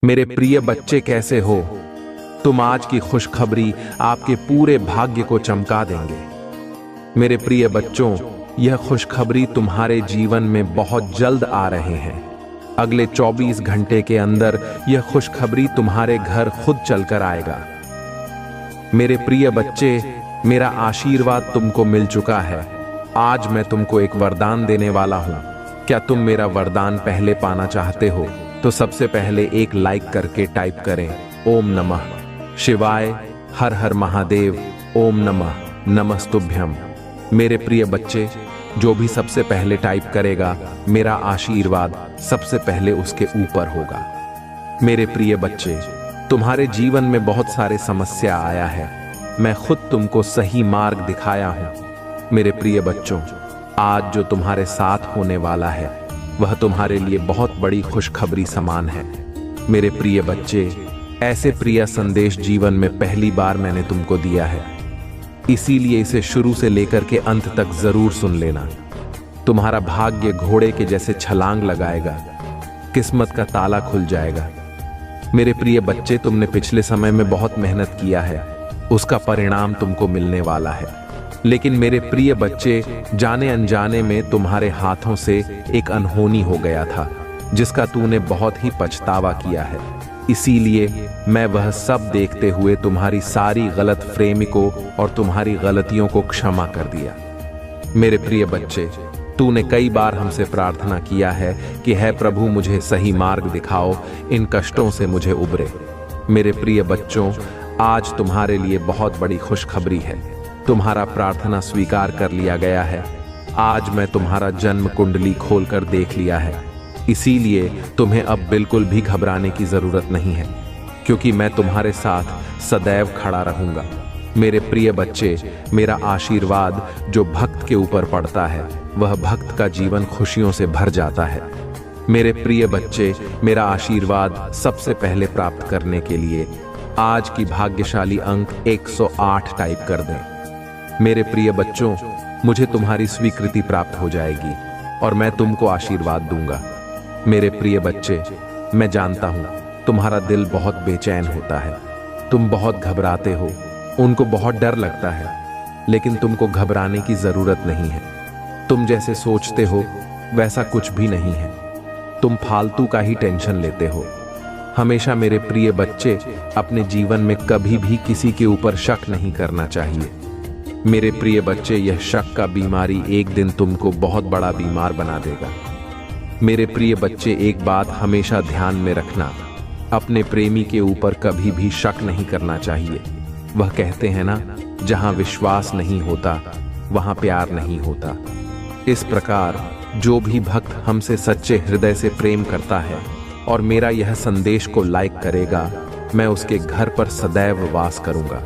मेरे प्रिय बच्चे कैसे हो? तुम आज की खुशखबरी आपके पूरे भाग्य को चमका देंगे। मेरे प्रिय बच्चों, यह खुशखबरी तुम्हारे जीवन में बहुत जल्द आ रहे हैं। अगले 24 घंटे के अंदर यह खुशखबरी तुम्हारे घर खुद चलकर आएगा। मेरे प्रिय बच्चे, मेरा आशीर्वाद तुमको मिल चुका है। आज मैं तुमको एक वरदान देने वाला हूं। क्या तुम मेरा वरदान पहले पाना चाहते हो? तो सबसे पहले एक लाइक करके टाइप करें ओम नमः शिवाय, हर हर महादेव, ओम नमः नमस्तुभ्यम। मेरे प्रिय बच्चे, जो भी सबसे पहले टाइप करेगा, मेरा आशीर्वाद सबसे पहले उसके ऊपर होगा। मेरे प्रिय बच्चे, तुम्हारे जीवन में बहुत सारे समस्या आया है। मैं खुद तुमको सही मार्ग दिखाया हूं। मेरे प्रिय बच्चों, आज जो तुम्हारे साथ होने वाला है वह तुम्हारे लिए बहुत बड़ी खुशखबरी समान है। मेरे प्रिय बच्चे, ऐसे प्रिय संदेश जीवन में पहली बार मैंने तुमको दिया है, इसीलिए इसे शुरू से लेकर के अंत तक जरूर सुन लेना। तुम्हारा भाग्य घोड़े के जैसे छलांग लगाएगा, किस्मत का ताला खुल जाएगा। मेरे प्रिय बच्चे, तुमने पिछले समय में बहुत मेहनत किया है, उसका परिणाम तुमको मिलने वाला है। लेकिन मेरे प्रिय बच्चे, जाने अनजाने में तुम्हारे हाथों से एक अनहोनी हो गया था, जिसका तूने बहुत ही पछतावा किया है। इसीलिए मैं वह सब देखते हुए तुम्हारी सारी गलत फहमी को और तुम्हारी गलतियों को क्षमा कर दिया। मेरे प्रिय बच्चे, तूने कई बार हमसे प्रार्थना किया है कि हे प्रभु, मुझे सही मार्ग दिखाओ, इन कष्टों से मुझे उबरे। मेरे प्रिय बच्चों, आज तुम्हारे लिए बहुत बड़ी खुशखबरी है। तुम्हारा प्रार्थना स्वीकार कर लिया गया है। आज मैं तुम्हारा जन्म कुंडली खोलकर देख लिया है, इसीलिए तुम्हें अब बिल्कुल भी घबराने की जरूरत नहीं है, क्योंकि मैं तुम्हारे साथ सदैव खड़ा रहूंगा। मेरे प्रिय बच्चे, मेरा आशीर्वाद जो भक्त के ऊपर पड़ता है, वह भक्त का जीवन खुशियों से भर जाता है। मेरे प्रिय बच्चे, मेरा आशीर्वाद सबसे पहले प्राप्त करने के लिए आज की भाग्यशाली अंक 108 टाइप कर दें। मेरे प्रिय बच्चों, मुझे तुम्हारी स्वीकृति प्राप्त हो जाएगी और मैं तुमको आशीर्वाद दूंगा। मेरे प्रिय बच्चे, मैं जानता हूं तुम्हारा दिल बहुत बेचैन होता है, तुम बहुत घबराते हो, उनको बहुत डर लगता है, लेकिन तुमको घबराने की जरूरत नहीं है। तुम जैसे सोचते हो वैसा कुछ भी नहीं है। तुम फालतू का ही टेंशन लेते हो। हमेशा मेरे प्रिय बच्चे, अपने जीवन में कभी भी किसी के ऊपर शक नहीं करना चाहिए। मेरे प्रिय बच्चे, यह शक का बीमारी एक दिन तुमको बहुत बड़ा बीमार बना देगा। मेरे प्रिय बच्चे, एक बात हमेशा ध्यान में रखना, अपने प्रेमी के ऊपर कभी भी शक नहीं करना चाहिए। वह कहते हैं ना, जहां विश्वास नहीं होता वहां प्यार नहीं होता। इस प्रकार जो भी भक्त हमसे सच्चे हृदय से प्रेम करता है और मेरा यह संदेश को लाइक करेगा, मैं उसके घर पर सदैव वास करूंगा।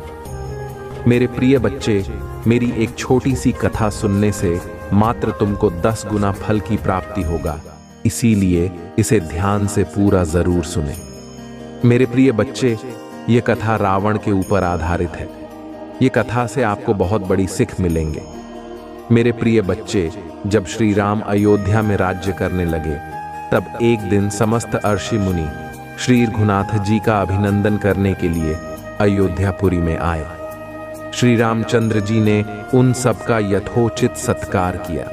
मेरे प्रिय बच्चे, मेरी एक छोटी सी कथा सुनने से मात्र तुमको 10 गुना फल की प्राप्ति होगा, इसीलिए इसे ध्यान से पूरा जरूर सुने। मेरे प्रिय बच्चे, ये कथा रावण के ऊपर आधारित है। ये कथा से आपको बहुत बड़ी सीख मिलेंगे। मेरे प्रिय बच्चे, जब श्री राम अयोध्या में राज्य करने लगे, तब एक दिन समस्त ऋषि मुनि श्री रघुनाथ जी का अभिनंदन करने के लिए अयोध्यापुरी में आए। श्री रामचंद्र जी ने उन सबका यथोचित सत्कार किया।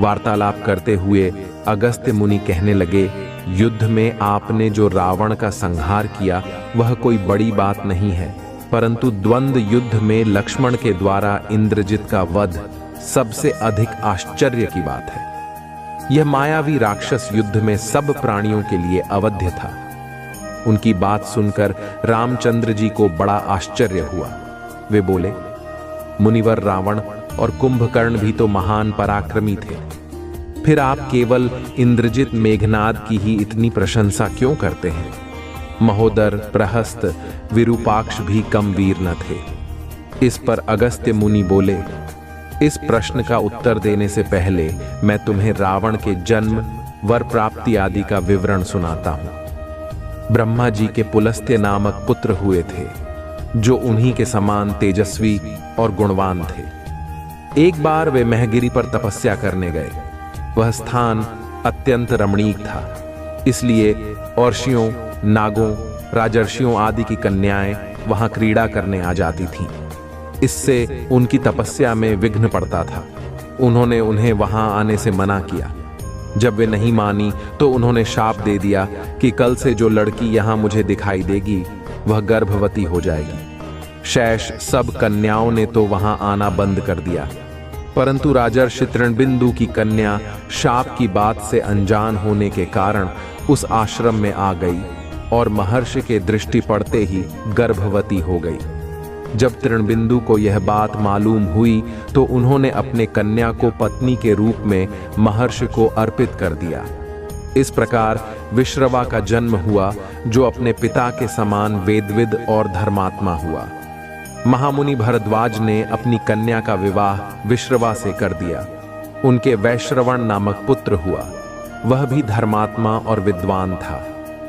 वार्तालाप करते हुए अगस्त्य मुनि कहने लगे, युद्ध में आपने जो रावण का संहार किया वह कोई बड़ी बात नहीं है, परंतु द्वंद्व युद्ध में लक्ष्मण के द्वारा इंद्रजित का वध सबसे अधिक आश्चर्य की बात है। यह मायावी राक्षस युद्ध में सब प्राणियों के लिए अवध्य था। उनकी बात सुनकर रामचंद्र जी को बड़ा आश्चर्य हुआ। वे बोले, मुनिवर रावण और कुंभकर्ण भी तो महान पराक्रमी थे, फिर आप केवल इंद्रजित मेघनाद की ही इतनी प्रशंसा क्यों करते हैं? महोदर, प्रहस्त, विरूपाक्ष भी कम वीर न थे। इस पर अगस्त्य मुनि बोले, इस प्रश्न का उत्तर देने से पहले मैं तुम्हें रावण के जन्म, वर प्राप्ति आदि का विवरण सुनाता हूं। ब्रह्मा जी के पुलस्त्य नामक पुत्र हुए थे, जो उन्हीं के समान तेजस्वी और गुणवान थे। एक बार वे महगिरी पर तपस्या करने गए। वह स्थान अत्यंत रमणीक था, इसलिए ऋषियों नागों, राजर्षियों आदि की कन्याएं वहां क्रीड़ा करने आ जाती थीं। इससे उनकी तपस्या में विघ्न पड़ता था। उन्होंने उन्हें वहां आने से मना किया। जब वे नहीं मानी तो उन्होंने शाप दे दिया कि कल से जो लड़की यहां मुझे दिखाई देगी वह गर्भवती हो जाएगी। शेष सब कन्याओं ने तो वहां आना बंद कर दिया, परंतु राजर्षि तृणबिंदु की कन्या शाप की बात से अनजान होने के कारण उस आश्रम में आ गई और महर्षि के दृष्टि पड़ते ही गर्भवती हो गई। जब तृणबिंदु को यह बात मालूम हुई तो उन्होंने अपने कन्या को पत्नी के रूप में महर्षि को अर्पित कर दिया। इस प्रकार विश्रवा का जन्म हुआ, जो अपने पिता के समान वेदविद और धर्मात्मा हुआ। महामुनि भरद्वाज ने अपनी कन्या का विवाह विश्रवा से कर दिया। उनके वैश्रवण नामक पुत्र हुआ। वह भी धर्मात्मा और विद्वान था।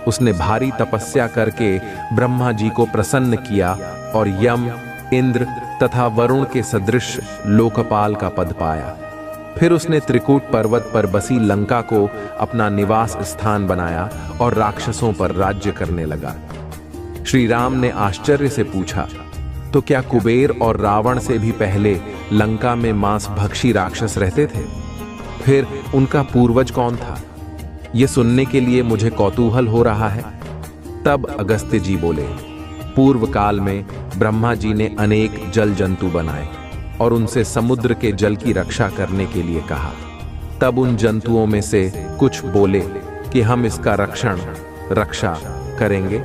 उसने भारी तपस्या करके ब्रह्मा जी को प्रसन्न किया और यम, इंद्र तथा वरुण के सदृश लोकपाल का पद पाया। फिर उसने त्रिकूट पर्वत पर बसी लंका को अपना निवास स्थान बनाया और राक्षसों पर राज्य करने लगा। श्री राम ने आश्चर्य से पूछा, तो क्या कुबेर और रावण से भी पहले लंका में मांस भक्षी राक्षस रहते थे? फिर उनका पूर्वज कौन था? यह सुनने के लिए मुझे कौतूहल हो रहा है। तब अगस्त्य जी बोले, पूर्व काल में ब्रह्मा जी ने अनेक जल जंतु बनाए और उनसे समुद्र के जल की रक्षा करने के लिए कहा। तब उन जंतुओं में से कुछ बोले कि हम इसका रक्षा करेंगे,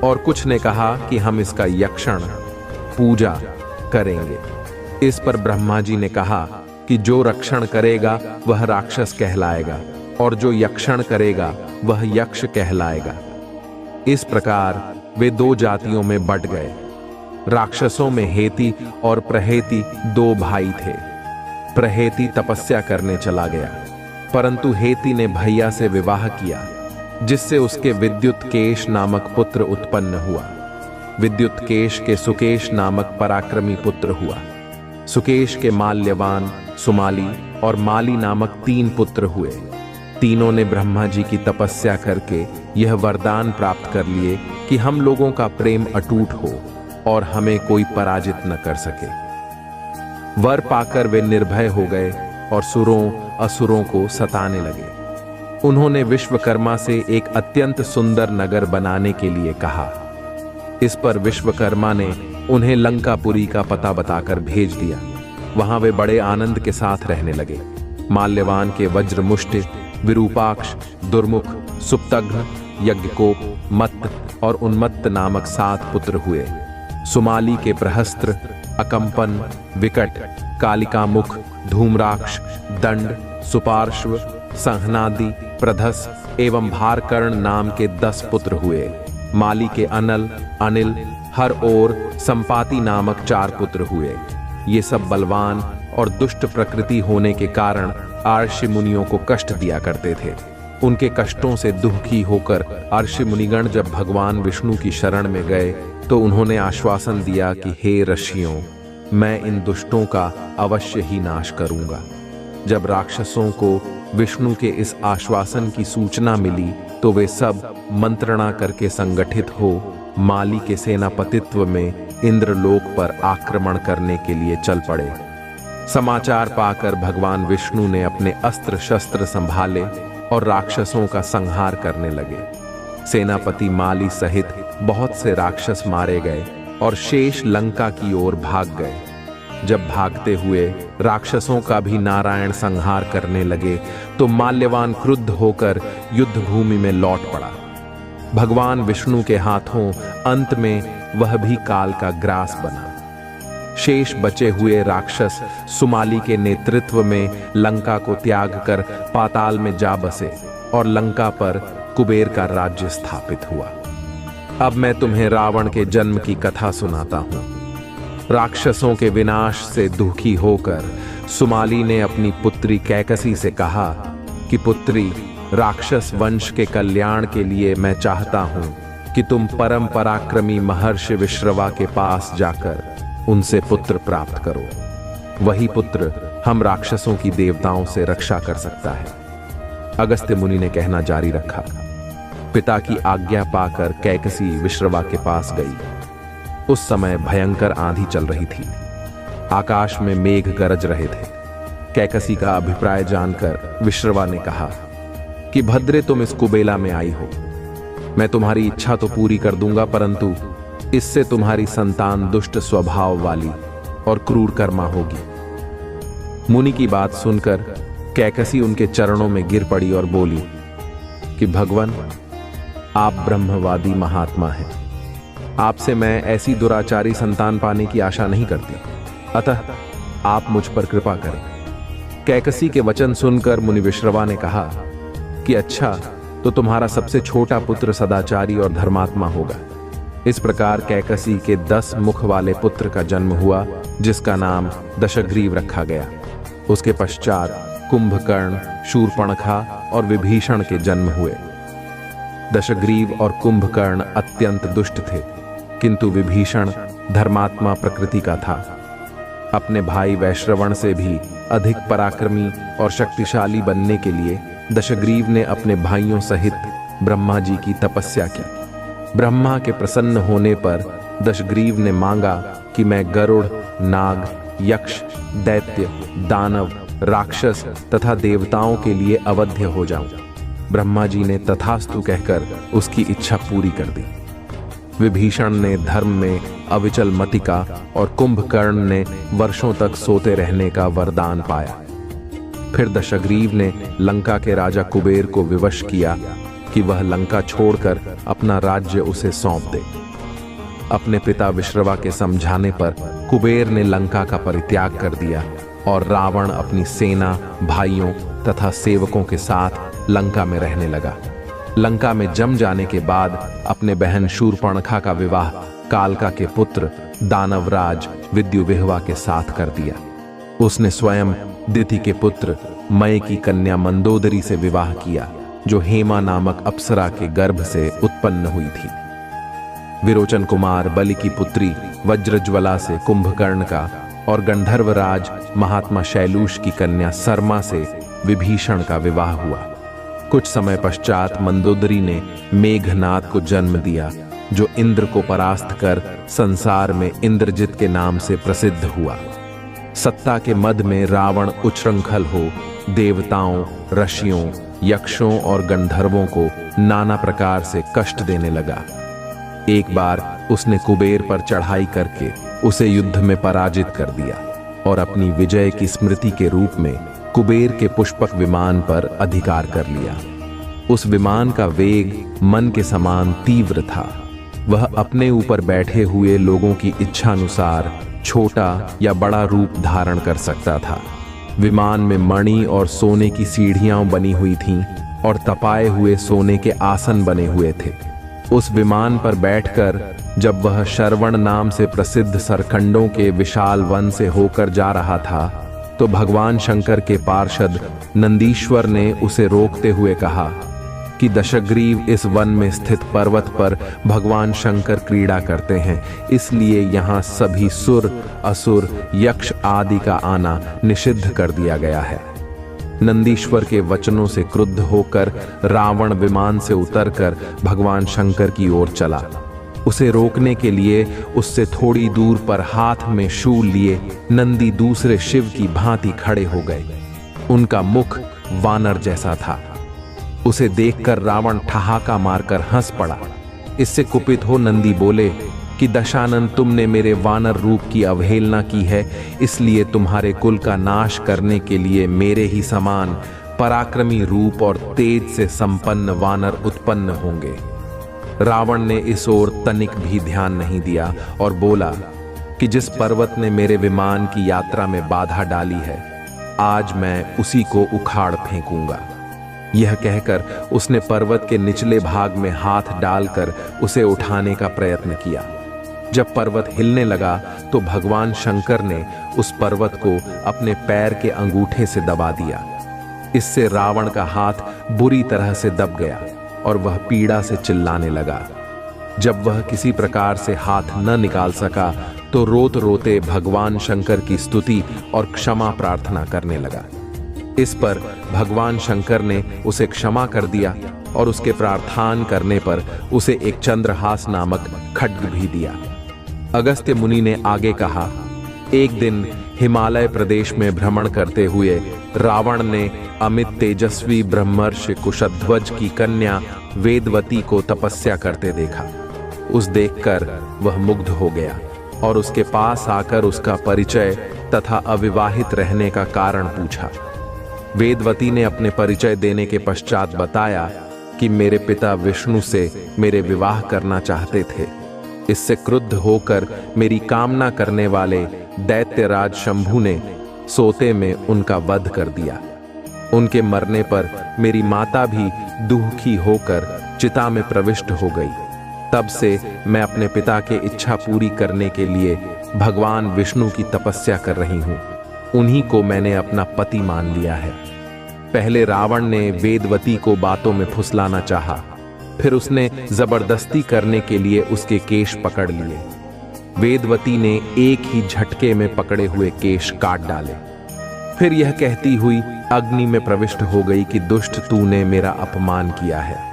और कुछ ने कहा कि हम इसका यक्षण पूजा करेंगे। इस पर ब्रह्मा जी ने कहा कि जो रक्षण करेगा वह राक्षस कहलाएगा और जो यक्षण करेगा वह यक्ष कहलाएगा। इस प्रकार वे दो जातियों में बंट गए। राक्षसों में हेति और प्रहेति दो भाई थे। प्रहेति तपस्या करने चला गया, परंतु हेति ने भैया से विवाह किया, जिससे उसके विद्युत केश नामक पुत्र उत्पन्न हुआ। विद्युत केश के सुकेश नामक पराक्रमी पुत्र हुआ। सुकेश के माल्यवान, सुमाली और माली नामक 3 पुत्र हुए। तीनों ने ब्रह्मा जी की तपस्या करके यह वरदान प्राप्त कर लिए कि हम लोगों का प्रेम अटूट हो और हमें कोई पराजित न कर सके। वर पाकर वे निर्भय हो गए और सुरों असुरों को सताने लगे। उन्होंने विश्वकर्मा से एक अत्यंत सुंदर नगर बनाने के लिए कहा। इस पर विश्वकर्मा ने उन्हें लंकापुरी का पता बताकर भेज दिया। वहां वे बड़े आनंद के साथ रहने लगे। माल्यवान के वज्रमुष्टि, विरूपाक्ष, दुर्मुख, सुप्तघ्न, यज्ञकोप, मत्त और उन्मत्त नामक 7 पुत्र हुए। सुमाली के प्रहस्त्र, अकंपन, विकट, कालिकामुख, धूम्राक्ष, दंड, सुपार्श्व, संहनादि, प्रधस एवं भारकर्ण नाम के 10 पुत्र हुए। माली के अनल, अनिल, हर और संपाति नामक 4 पुत्र हुए। ये सब बलवान और दुष्ट प्रकृति होने के कारण अर्षि मुनियों को कष्ट दिया करते थे। उनके कष्टों से दुखी होकर अर्षि मुनिगण जब भगवान विष्णु की शरण में गए तो उन्होंने आश्वासन दिया कि हे ऋषियों, मैं इन दुष्टों का अवश्य ही नाश करूंगा। जब राक्षसों को विष्णु के इस आश्वासन की सूचना मिली तो वे सब मंत्रणा करके संगठित हो माली के सेनापतित्व में इंद्रलोक पर आक्रमण करने के लिए चल पड़े। समाचार पाकर भगवान विष्णु ने अपने अस्त्र शस्त्र संभाले और राक्षसों का संहार करने लगे। सेनापति माली सहित बहुत से राक्षस मारे गए और शेष लंका की ओर भाग गए। जब भागते हुए राक्षसों का भी नारायण संहार करने लगे तो माल्यवान क्रुद्ध होकर युद्ध भूमि में लौट पड़ा। भगवान विष्णु के हाथों अंत में वह भी काल का ग्रास बना। शेष बचे हुए राक्षस सुमाली के नेतृत्व में लंका को त्याग कर पाताल में जा बसे और लंका पर कुबेर का राज्य स्थापित हुआ। अब मैं तुम्हें रावण के जन्म की कथा सुनाता हूं। राक्षसों के विनाश से दुखी होकर सुमाली ने अपनी पुत्री कैकसी से कहा कि पुत्री, राक्षस वंश के कल्याण के लिए मैं चाहता हूं कि तुम परम पराक्रमी महर्षि विश्रवा के पास जाकर उनसे पुत्र प्राप्त करो। वही पुत्र हम राक्षसों की देवताओं से रक्षा कर सकता है। अगस्त्य मुनि ने कहना जारी रखा। पिता की आज्ञा पाकर कैकसी विश्रवा के पास गई। उस समय भयंकर आंधी चल रही थी, आकाश में मेघ गरज रहे थे। कैकसी का अभिप्राय जानकर विश्रवा ने कहा कि भद्रे, तुम इस कुबेला में आई हो, मैं तुम्हारी इच्छा तो पूरी कर दूंगा, परंतु इससे तुम्हारी संतान दुष्ट स्वभाव वाली और क्रूर कर्मा होगी। मुनि की बात सुनकर कैकसी उनके चरणों में गिर पड़ी और बोली कि भगवान, आप ब्रह्मवादी महात्मा हैं, आपसे मैं ऐसी दुराचारी संतान पाने की आशा नहीं करती, अतः आप मुझ पर कृपा करें। कैकसी के वचन सुनकर मुनि विश्रवा ने कहा कि अच्छा, तो तुम्हारा सबसे छोटा पुत्र सदाचारी और धर्मात्मा होगा। इस प्रकार कैकसी के 10 मुख वाले पुत्र का जन्म हुआ, जिसका नाम दशग्रीव रखा गया। उसके पश्चात कुंभकर्ण, शूर्पणखा और विभीषण के जन्म हुए। दशग्रीव और कुंभकर्ण अत्यंत दुष्ट थे, किंतु विभीषण धर्मात्मा प्रकृति का था। अपने भाई वैश्रवण से भी अधिक पराक्रमी और शक्तिशाली बनने के लिए दशग्रीव ने अपने भाइयों सहित ब्रह्मा जी की तपस्या की। ब्रह्मा के प्रसन्न होने पर दशग्रीव ने मांगा कि मैं गरुड़, नाग, यक्ष, दैत्य, दानव, राक्षस तथा देवताओं के लिए अवध्य हो जाऊं। ब्रह्मा जी ने तथास्तु कहकर उसकी इच्छा पूरी कर दी। विभीषण ने धर्म में अविचल मति का और कुंभकर्ण ने वर्षों तक सोते रहने का वरदान पाया। फिर दशग्रीव ने लंका के राजा कुबेर को विवश किया कि वह लंका छोड़कर अपना राज्य उसे सौंप दे। अपने पिता विश्रवा के समझाने पर कुबेर ने लंका का परित्याग कर दिया और रावण अपनी सेना, भाइयों तथा सेवकों के साथ लंका में रहने लगा। लंका में जम जाने के बाद अपने बहन शूर्पणखा का विवाह कालका के पुत्र दानवराज विद्युविह्वा के साथ कर दिया। उसने स्वयं दिति के पुत्र मय की कन्या मंदोदरी से विवाह किया, जो हेमा नामक अप्सरा के गर्भ से उत्पन्न हुई थी। विरोचन कुमार बलि की पुत्री वज्रज्वला से कुंभकर्ण का और गंधर्वराज महात्मा शैलूष की कन्या सरमा से विभीषण का विवाह हुआ। कुछ समय पश्चात मंदोदरी ने मेघनाद को जन्म दिया, जो इंद्र को परास्त कर संसार में इंद्रजित के नाम से प्रसिद्ध हुआ। सत्ता के मद में रावण उच्छृंखल हो देवताओं, ऋषियों, यक्षों और गंधर्वों को नाना प्रकार से कष्ट देने लगा। एक बार उसने कुबेर पर चढ़ाई करके उसे युद्ध में पराजित कर दिया और अपनी विजय की स्मृति के रूप में कुबेर के पुष्पक विमान पर अधिकार कर लिया। उस विमान का वेग मन के समान तीव्र था। वह अपने ऊपर बैठे हुए लोगों की इच्छानुसार छोटा या बड़ा रूप धारण कर सकता था। विमान में मणि और सोने की सीढ़ियां बनी हुई थीं और तपाए हुए सोने के आसन बने हुए थे। उस विमान पर बैठकर जब वह शरवण नाम से प्रसिद्ध सरखंडों के विशाल वन से होकर जा रहा था, तो भगवान शंकर के पार्षद नंदीश्वर ने उसे रोकते हुए कहा कि दशग्रीव इस वन में स्थित पर्वत पर भगवान शंकर क्रीड़ा करते हैं, इसलिए यहाँ सभी सुर, असुर, यक्ष आदि का आना निषिद्ध कर दिया गया है। नंदीश्वर के वचनों से क्रुद्ध होकर रावण विमान से उतरकर भगवान शंकर की ओर चला। उसे रोकने के लिए उससे थोड़ी दूर पर हाथ में शूल लिए नंदी दूसरे शिव की भांति खड़े हो गए। उनका मुख वानर जैसा था। उसे देखकर रावण ठहाका मारकर हंस पड़ा। इससे कुपित हो नंदी बोले कि दशानन, तुमने मेरे वानर रूप की अवहेलना की है, इसलिए तुम्हारे कुल का नाश करने के लिए मेरे ही समान पराक्रमी रूप और तेज से संपन्न वानर उत्पन्न होंगे। रावण ने इस ओर तनिक भी ध्यान नहीं दिया और बोला कि जिस पर्वत ने मेरे विमान की यात्रा में बाधा डाली है, आज मैं उसी को उखाड़ फेंकूंगा। यह कहकर उसने पर्वत के निचले भाग में हाथ डालकर उसे उठाने का प्रयत्न किया। जब पर्वत हिलने लगा तो भगवान शंकर ने उस पर्वत को अपने पैर के अंगूठे से दबा दिया। इससे रावण का हाथ बुरी तरह से दब गया और वह पीड़ा से चिल्लाने लगा। जब वह किसी प्रकार से हाथ न निकाल सका तो रोते रोते भगवान शंकर की स्तुति और क्षमा प्रार्थना करने लगा। इस पर भगवान शंकर ने उसे क्षमा कर दिया और उसके प्रार्थना करने पर उसे एक चंद्रहास नामक खड्ग भी दिया। अगस्त्य मुनि ने आगे कहा, एक दिन हिमालय प्रदेश में भ्रमण करते हुए रावण ने अमित तेजस्वी ब्रह्मर्षि कुशध्वज की कन्या वेदवती को तपस्या करते देखा। उस देखकर वह मुग्ध हो गया और उसके पास आकर उसका परिचय तथा अविवाहित रहने का कारण पूछा। वेदवती ने अपने परिचय देने के पश्चात बताया कि मेरे पिता विष्णु से मेरे विवाह करना चाहते थे। इससे क्रुद्ध होकर मेरी कामना करने वाले दैत्यराज शंभु ने सोते में उनका वध कर दिया। उनके मरने पर मेरी माता भी दुखी होकर चिता में प्रविष्ट हो गई। तब से मैं अपने पिता के इच्छा पूरी करने के लिए भगवान विष्णु की तपस्या कर रही हूँ। उन्हीं को मैंने अपना पति मान लिया है। पहले रावण ने वेदवती को बातों में फुसलाना चाहा, फिर उसने जबरदस्ती करने के लिए उसके केश पकड़ लिए। वेदवती ने एक ही झटके में पकड़े हुए केश काट डाले। फिर यह कहती हुई अग्नि में प्रविष्ट हो गई कि दुष्ट, तूने मेरा अपमान किया है।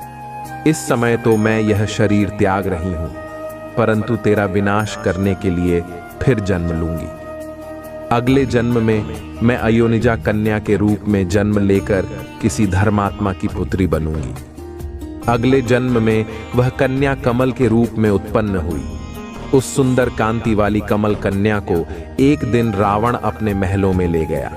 इस समय तो मैं यह शरीर त्याग रही हूं, परंतु तेरा विनाश करने के लिए फिर जन्म लूंगी। अगले जन्म में मैं अयोनिजा कन्या के रूप में जन्म लेकर किसी धर्मात्मा की पुत्री बनूंगी। अगले जन्म में वह कन्या कमल के रूप में उत्पन्न हुई। उस सुंदर कांति वाली कमल कन्या को एक दिन रावण अपने महलों में ले गया।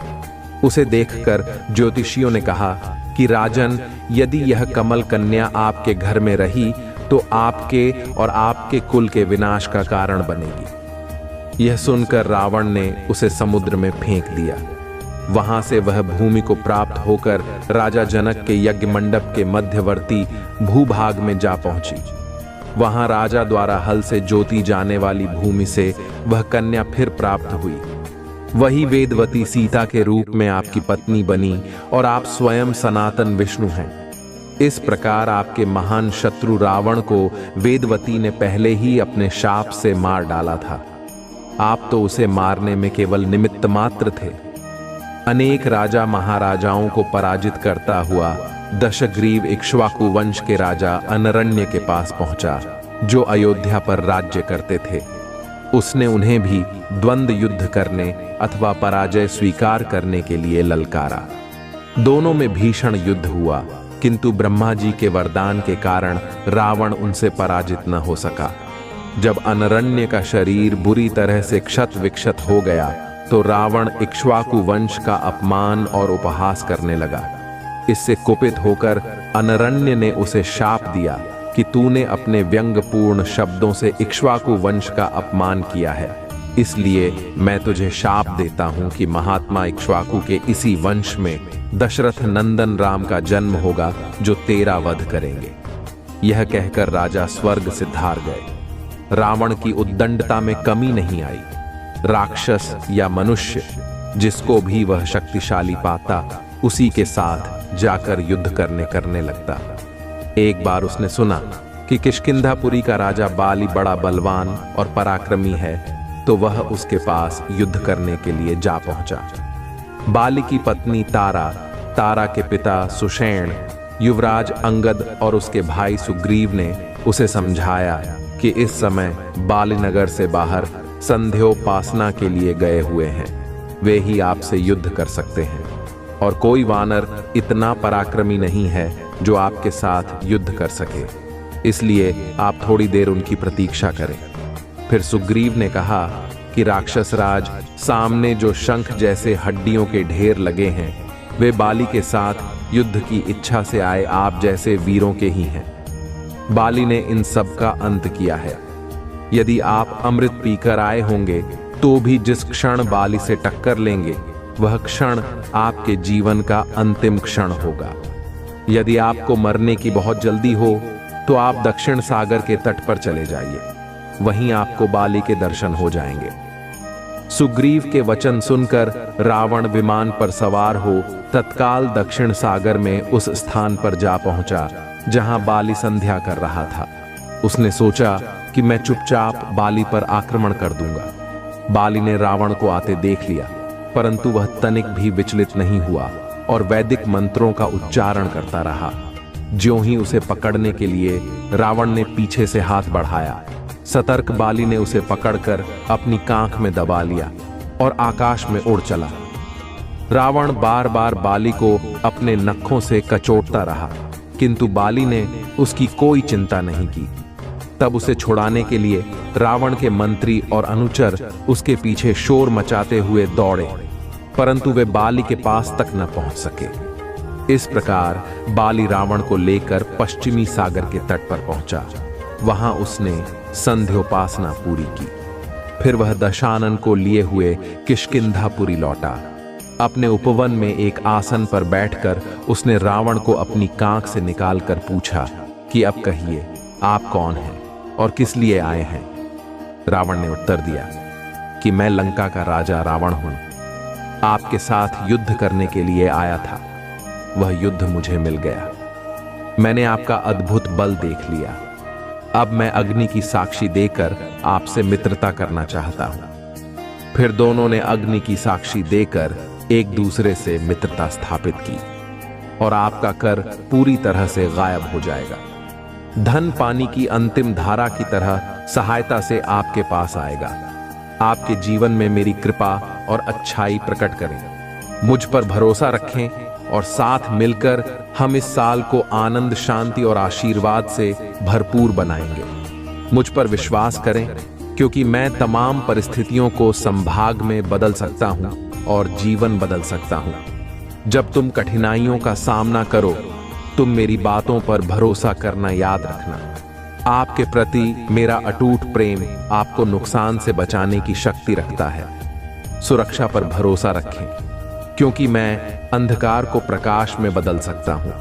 उसे देखकर ज्योतिषियों ने कहा कि राजन, यदि यह कमल कन्या आपके घर में रही तो आपके और आपके कुल के विनाश का कारण बनेगी। यह सुनकर रावण ने उसे समुद्र में फेंक दिया। वहां से वह भूमि को प्राप्त होकर राजा जनक के यज्ञ मंडप के मध्यवर्ती भूभाग में जा पहुंची। वहां राजा द्वारा हल से जोती जाने वाली भूमि से वह कन्या फिर प्राप्त हुई। वही वेदवती सीता के रूप में आपकी पत्नी बनी और आप स्वयं सनातन विष्णु हैं। इस प्रकार आपके महान शत्रु रावण को वेदवती ने पहले ही अपने शाप से मार डाला था। आप तो उसे मारने में केवल निमित्त मात्र थे। अनेक राजा महाराजाओं को पराजित करता हुआ दशग्रीव इक्ष्वाकु वंश के राजा अनरण्य के पास पहुंचा, जो अयोध्या पर राज्य करते थे। उसने उन्हें भी द्वंद्व युद्ध करने अथवा पराजय स्वीकार करने के लिए ललकारा। दोनों में भीषण युद्ध हुआ, किंतु ब्रह्मा जी के वरदान के कारण रावण उनसे पराजित न हो सका। जब अनरण्य का शरीर बुरी तरह से क्षत विक्षत हो गया तो रावण इक्ष्वाकु वंश का अपमान और उपहास करने लगा। इससे कुपित होकर अनरण्य ने उसे शाप दिया कि तूने अपने व्यंग्यपूर्ण शब्दों से इक्ष्वाकु वंश का अपमान किया है, इसलिए मैं तुझे शाप देता हूं कि महात्मा इक्ष्वाकु के इसी वंश में दशरथ नंदन राम का जन्म होगा, जो तेरा वध करेंगे। यह कहकर राजा स्वर्ग से धार गए। रावण की उद्दंडता में कमी नहीं आई। राक्षस या मनुष्य जिसको भी वह शक्तिशाली पाता, उसी के साथ जाकर युद्ध करने लगता। एक बार उसने सुना कि किष्किंधापुरी का राजा बाली बड़ा बलवान और पराक्रमी है, तो वह उसके पास युद्ध करने के लिए जा पहुंचा। बाली की पत्नी तारा, तारा के पिता सुषेण, युवराज अंगद और उसके भाई सुग्रीव ने उसे समझाया कि इस समय बालीनगर से बाहर संध्योपासना के लिए गए हुए हैं। वे ही आपसे युद्ध कर सकते हैं और कोई वानर इतना पराक्रमी नहीं है जो आपके साथ युद्ध कर सके, इसलिए आप थोड़ी देर उनकी प्रतीक्षा करें। फिर सुग्रीव ने कहा कि राक्षस राज, सामने जो शंख जैसे हड्डियों के ढेर लगे हैं, वे बाली के साथ युद्ध की इच्छा से आए आप जैसे वीरों के ही हैं। बाली ने इन सब का अंत किया है। यदि आप अमृत पीकर आए होंगे तो भी जिस क्षण बाली से टक्कर लेंगे, वह क्षण आपके जीवन का अंतिम क्षण होगा। यदि आपको मरने की बहुत जल्दी हो तो आप दक्षिण सागर के तट पर चले जाइए, वहीं आपको बाली के दर्शन हो जाएंगे। सुग्रीव के वचन सुनकर रावण विमान पर सवार हो तत्काल दक्षिण सागर में उस स्थान पर जा पहुंचा जहां बाली संध्या कर रहा था। उसने सोचा कि मैं चुपचाप बाली पर आक्रमण कर दूंगा। बाली ने रावण को आते देख लिया, परंतु वह तनिक भी विचलित नहीं हुआ और वैदिक मंत्रों का उच्चारण करता रहा। ज्यों ही उसे पकड़ने के लिए रावण ने पीछे से हाथ बढ़ाया, सतर्क बाली ने उसे पकड़कर अपनी कांख में दबा लिया और आकाश में उड़ चला। रावण बार बार बाली को अपने नखों से कचोटता रहा, किंतु बाली ने उसकी कोई चिंता नहीं की। तब उसे छुड़ाने के लिए रावण के मंत्री और अनुचर उसके पीछे शोर मचाते हुए दौड़े, परंतु वे बाली के पास तक न पहुंच सके। इस प्रकार बाली रावण को लेकर पश्चिमी सागर के तट पर पहुंचा। वहां उसने संध्योपासना पूरी की। फिर वह दशानन को लिए हुए किष्किंधापुरी लौटा। अपने उपवन में एक आसन पर बैठकर उसने रावण को अपनी कांख से निकालकर पूछा कि अब कहिए, आप कौन हैं और किस लिए आए हैं? रावण ने उत्तर दिया कि मैं लंका का राजा रावण हूं, आपके साथ युद्ध करने के लिए आया था। वह युद्ध मुझे मिल गया। मैंने आपका अद्भुत बल देख लिया। अब मैं अग्नि की साक्षी देकर आपसे मित्रता करना चाहता हूं। फिर दोनों ने अग्नि की साक्षी देकर एक दूसरे से मित्रता स्थापित की और आपका कर पूरी तरह से गायब हो जाएगा। धन पानी की अंतिम धारा की तरह सहायता से आपके पास आएगा। आपके जीवन में मेरी कृपा और अच्छाई प्रकट करें। मुझ पर भरोसा रखें और साथ मिलकर हम इस साल को आनंद, शांति और आशीर्वाद से भरपूर बनाएंगे। मुझ पर विश्वास करें, क्योंकि मैं तमाम परिस्थितियों को संभाग में बदल सकता हूं और जीवन बदल सकता हूं। जब तुम कठिनाइयों का सामना करो, तुम मेरी बातों पर भरोसा करना याद रखना। आपके प्रति मेरा अटूट प्रेम आपको नुकसान से बचाने की शक्ति रखता है। सुरक्षा पर भरोसा रखें, क्योंकि मैं अंधकार को प्रकाश में बदल सकता हूं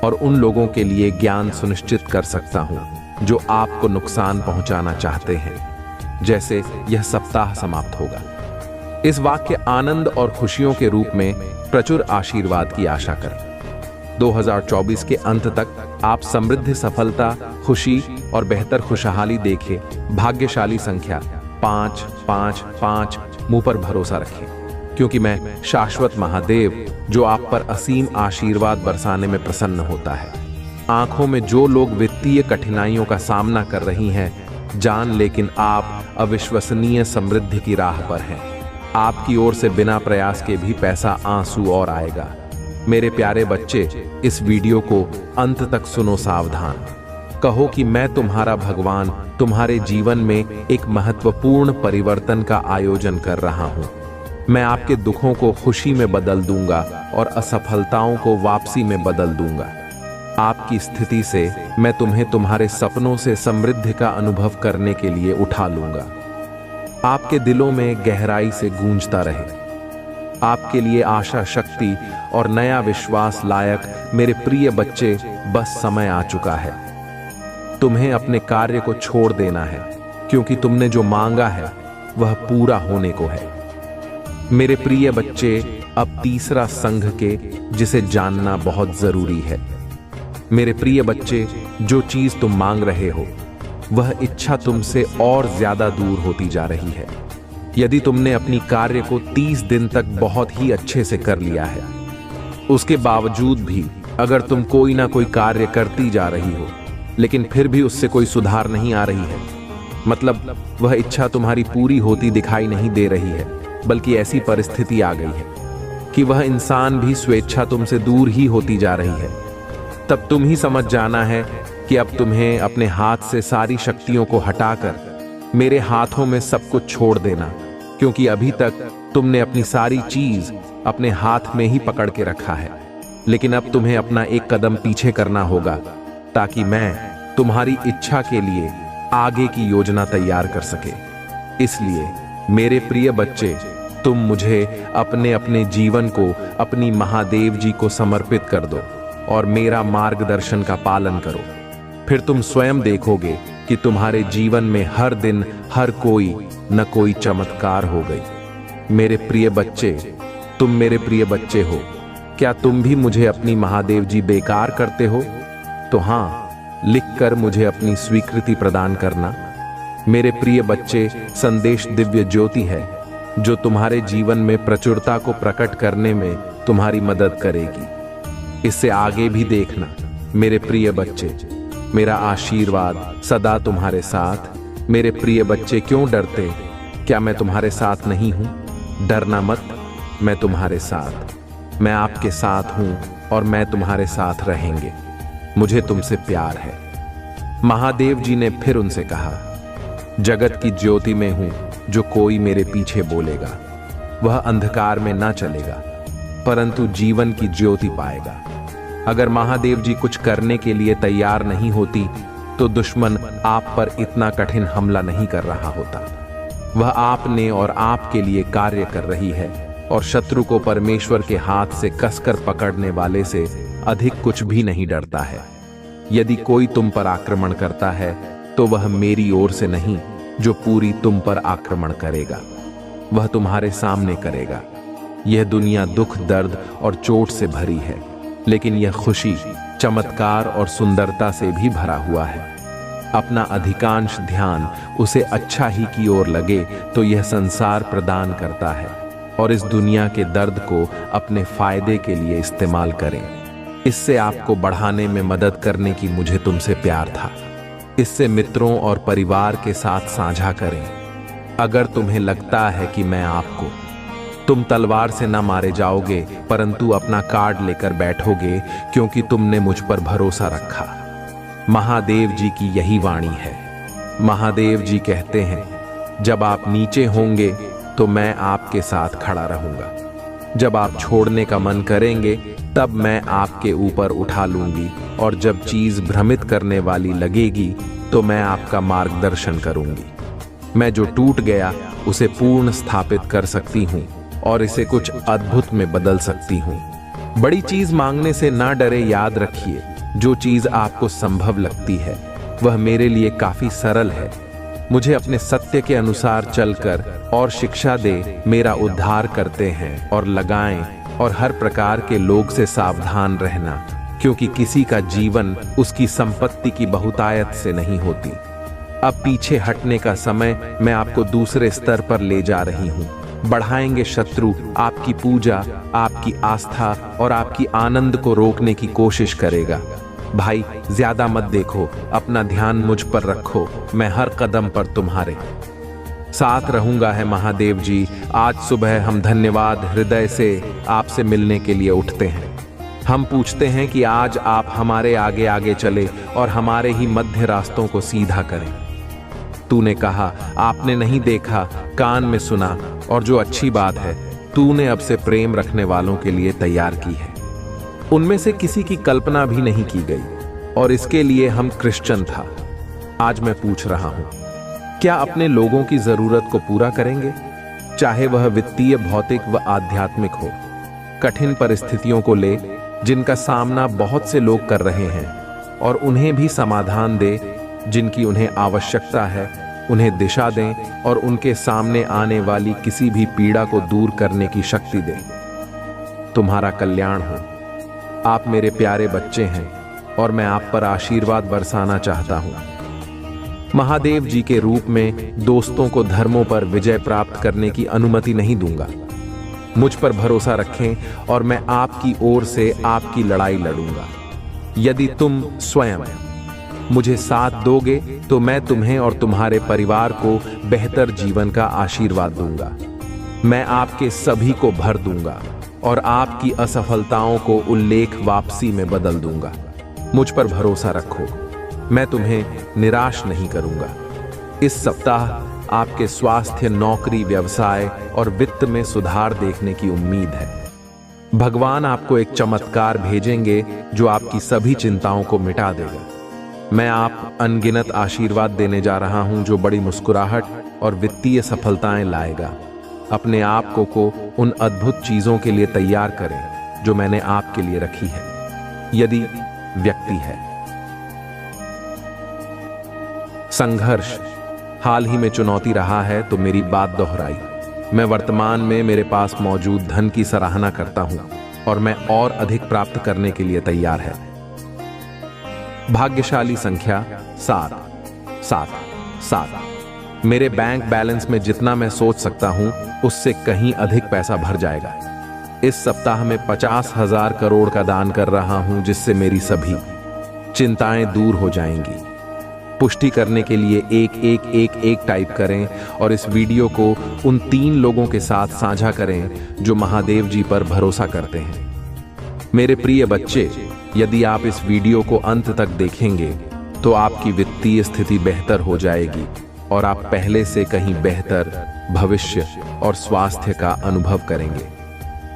और उन लोगों के लिए ज्ञान सुनिश्चित कर सकता हूं जो आपको नुकसान पहुंचाना चाहते हैं। जैसे यह सप्ताह समाप्त होगा, इस वाक्य आनंद और खुशियों के रूप में प्रचुर आशीर्वाद की आशा करें। 2024 के अंत तक आप समृद्धि, सफलता, खुशी और बेहतर खुशहाली देखें। भाग्यशाली संख्या 5 5 5। मुंह पर भरोसा रखें, क्योंकि मैं शाश्वत महादेव जो आप पर असीम आशीर्वाद बरसाने में प्रसन्न होता है। आंखों में जो लोग वित्तीय कठिनाइयों का सामना कर रही हैं, जान लेकिन आप अविश्वसनीय समृद्धि की राह पर हैं। आपकी ओर से बिना प्रयास के भी पैसा, आंसू और आएगा। मेरे प्यारे बच्चे, इस वीडियो को अंत तक सुनो सावधान। कहो कि मैं तुम्हारा भगवान तुम्हारे जीवन में एक महत्वपूर्ण परिवर्तन का आयोजन कर रहा हूं। मैं आपके दुखों को खुशी में बदल दूंगा और असफलताओं को वापसी में बदल दूंगा। आपकी स्थिति से मैं तुम्हें तुम्हारे सपनों से समृद्धि का अनुभव करने के लिए उठा लूंगा। आपके दिलों में गहराई से गूंजता रहे। आपके लिए आशा, शक्ति और नया विश्वास लायक मेरे प्रिय बच्चे, बस समय आ चुका है। तुम्हें अपने कार्य को छोड़ देना है, क्योंकि तुमने जो मांगा है वह पूरा होने को है। मेरे प्रिय बच्चे, अब तीसरा संघ के जिसे जानना बहुत जरूरी है। मेरे प्रिय बच्चे, जो चीज तुम मांग रहे हो वह इच्छा तुमसे और ज्यादा दूर होती जा रही है। यदि तुमने अपनी कार्य को 30 दिन तक बहुत ही अच्छे से कर लिया है, उसके बावजूद भी अगर तुम कोई ना कोई कार्य करती जा रही हो लेकिन फिर भी उससे कोई सुधार नहीं आ रही है, मतलब वह इच्छा तुम्हारी पूरी होती दिखाई नहीं दे रही है, बल्कि ऐसी परिस्थिति आ गई है कि वह इंसान भी स्वेच्छा तुमसे दूर ही होती जा रही है, तब तुम ही समझ जाना है कि अब तुम्हें अपने हाथ से सारी शक्तियों को हटाकर मेरे हाथों में सब कुछ छोड़ देना, क्योंकि अभी तक तुमने अपनी सारी चीज अपने हाथ में ही पकड़ के रखा है। लेकिन अब तुम्हें अपना एक कदम पीछे करना होगा, ताकि मैं तुम्हारी इच्छा के लिए आगे की योजना तैयार कर सके। इसलिए मेरे प्रिय बच्चे, तुम मुझे अपने अपने जीवन को अपनी महादेव जी को समर्पित कर दो और मेरा मार्गदर्शन का पालन करो। फिर तुम स्वयं देखोगे कि तुम्हारे जीवन में हर दिन हर कोई न कोई चमत्कार हो गई। मेरे प्रिय बच्चे, तुम मेरे प्रिय बच्चे हो। क्या तुम भी मुझे अपनी महादेव जी बेकार करते हो? तो हाँ, लिखकर मुझे अपनी स्वीकृति प्रदान करना। मेरे प्रिय बच्चे, संदेश दिव्य ज्योति है जो तुम्हारे जीवन में प्रचुरता को प्रकट करने में तुम्हारी मदद करेगी। इससे आगे भी देखना मेरे प्रिय बच्चे, मेरा आशीर्वाद सदा तुम्हारे साथ। मेरे प्रिय बच्चे, क्यों डरते? क्या मैं तुम्हारे साथ नहीं हूं? डरना मत, मैं तुम्हारे साथ, मैं आपके साथ हूं और मैं तुम्हारे साथ रहेंगे। मुझे तुमसे प्यार है। महादेव जी ने फिर उनसे कहा, जगत की ज्योति में हूं, जो कोई मेरे पीछे बोलेगा वह अंधकार में ना चलेगा परंतु जीवन की ज्योति पाएगा। अगर महादेव जी कुछ करने के लिए तैयार नहीं होती तो दुश्मन आप पर इतना कठिन हमला नहीं कर रहा होता। वह आपने और आपके लिए कार्य कर रही है और शत्रु को परमेश्वर के हाथ से कसकर पकड़ने वाले से अधिक कुछ भी नहीं डरता है। यदि कोई तुम पर आक्रमण करता है तो वह मेरी ओर से नहीं, जो पूरी तुम पर आक्रमण करेगा वह तुम्हारे सामने करेगा। यह दुनिया दुख, दर्द और चोट से भरी है, लेकिन यह खुशी, चमत्कार और सुंदरता से भी भरा हुआ है। अपना अधिकांश ध्यान उसे अच्छा ही की ओर लगे तो यह संसार प्रदान करता है और इस दुनिया के दर्द को अपने फायदे के लिए इस्तेमाल करें। इससे आपको बढ़ाने में मदद करने की मुझे तुमसे प्यार था। इससे मित्रों और परिवार के साथ साझा करें। अगर तुम्हें लगता है कि मैं आपको, तुम तलवार से न मारे जाओगे परंतु अपना कार्ड लेकर बैठोगे क्योंकि तुमने मुझ पर भरोसा रखा। महादेव जी की यही वाणी है। महादेव जी कहते हैं, जब आप नीचे होंगे तो मैं आपके साथ खड़ा रहूंगा। जब आप छोड़ने का मन करेंगे तब मैं आपके ऊपर उठा लूंगी और जब चीज भ्रमित करने वाली लगेगी तो मैं आपका मार्गदर्शन करूंगी। मैं जो टूट गया उसे पूर्ण स्थापित कर सकती हूँ और इसे कुछ अद्भुत में बदल सकती हूँ। बड़ी चीज मांगने से ना डरे। याद रखिए, जो चीज आपको संभव लगती है वह मेरे लिए काफी सरल है। मुझे अपने सत्य के अनुसार चलकर और शिक्षा दे मेरा उद्धार करते हैं और लगाएं और हर प्रकार के लोग से सावधान रहना, क्योंकि किसी का जीवन उसकी संपत्ति की बहुतायत से नहीं होती। अब पीछे हटने का समय, मैं आपको दूसरे स्तर पर ले जा रही हूँ। बढ़ाएंगे शत्रु आपकी पूजा, आपकी आस्था और आपकी आनंद को रोकने की कोशिश करेगा। भाई, ज्यादा मत देखो, अपना ध्यान मुझ पर रखो। मैं हर कदम पर तुम्हारे साथ रहूंगा है महादेव जी। आज सुबह हम धन्यवाद हृदय से आपसे मिलने के लिए उठते हैं। हम पूछते हैं कि आज आप हमारे आगे आगे चले और हमारे ही मध्य रास्तों को सीधा करें। तूने कहा, आपने नहीं देखा, कान में सुना, और जो अच्छी बात है तूने अब से प्रेम रखने वालों के लिए तैयार की है। उनमें से किसी की कल्पना भी नहीं की गई और इसके लिए हम क्रिश्चियन था। आज मैं पूछ रहा हूं, क्या अपने लोगों की जरूरत को पूरा करेंगे, चाहे वह वित्तीय, भौतिक व आध्यात्मिक हो। कठिन परिस्थितियों को ले जिनका सामना बहुत से लोग कर रहे हैं और उन्हें भी समाधान दे। जिनकी उन्हें आवश्यकता है उन्हें दिशा दें और उनके सामने आने वाली किसी भी पीड़ा को दूर करने की शक्ति दें। तुम्हारा कल्याण हो। आप मेरे प्यारे बच्चे हैं और मैं आप पर आशीर्वाद बरसाना चाहता हूं। महादेव जी के रूप में दोस्तों को धर्मों पर विजय प्राप्त करने की अनुमति नहीं दूंगा। मुझ पर भरोसा रखें और मैं आपकी ओर से आपकी लड़ाई लड़ूंगा। यदि तुम स्वयं मुझे साथ दोगे तो मैं तुम्हें और तुम्हारे परिवार को बेहतर जीवन का आशीर्वाद दूंगा। मैं आपके सभी को भर दूंगा और आपकी असफलताओं को उल्लेख वापसी में बदल दूंगा। मुझ पर भरोसा रखो, मैं तुम्हें निराश नहीं करूंगा। इस सप्ताह आपके स्वास्थ्य, नौकरी, व्यवसाय और वित्त में सुधार देखने की उम्मीद है। भगवान आपको एक चमत्कार भेजेंगे जो आपकी सभी चिंताओं को मिटा देगा। मैं आप अनगिनत आशीर्वाद देने जा रहा हूं जो बड़ी मुस्कुराहट और वित्तीय सफलताएं लाएगा। अपने आप को उन अद्भुत चीजों के लिए तैयार करें जो मैंने आपके लिए रखी है। यदि व्यक्ति है संघर्ष हाल ही में चुनौती रहा है तो मेरी बात दोहराई। मैं वर्तमान में मेरे पास मौजूद धन की सराहना करता हूं और मैं और अधिक प्राप्त करने के लिए तैयार है। भाग्यशाली संख्या 7 7 7। मेरे बैंक बैलेंस में जितना मैं सोच सकता हूं उससे कहीं अधिक पैसा भर जाएगा। इस सप्ताह में 50,000 करोड़ का दान कर रहा हूं, जिससे मेरी सभी चिंताएं दूर हो जाएंगी। पुष्टि करने के लिए 1111 टाइप करें और इस वीडियो को उन 3 लोगों के साथ साझा करें जो महादेव जी पर भरोसा करते हैं। मेरे प्रिय बच्चे, यदि आप इस वीडियो को अंत तक देखेंगे तो आपकी वित्तीय स्थिति बेहतर हो जाएगी और आप पहले से कहीं बेहतर भविष्य और स्वास्थ्य का अनुभव करेंगे।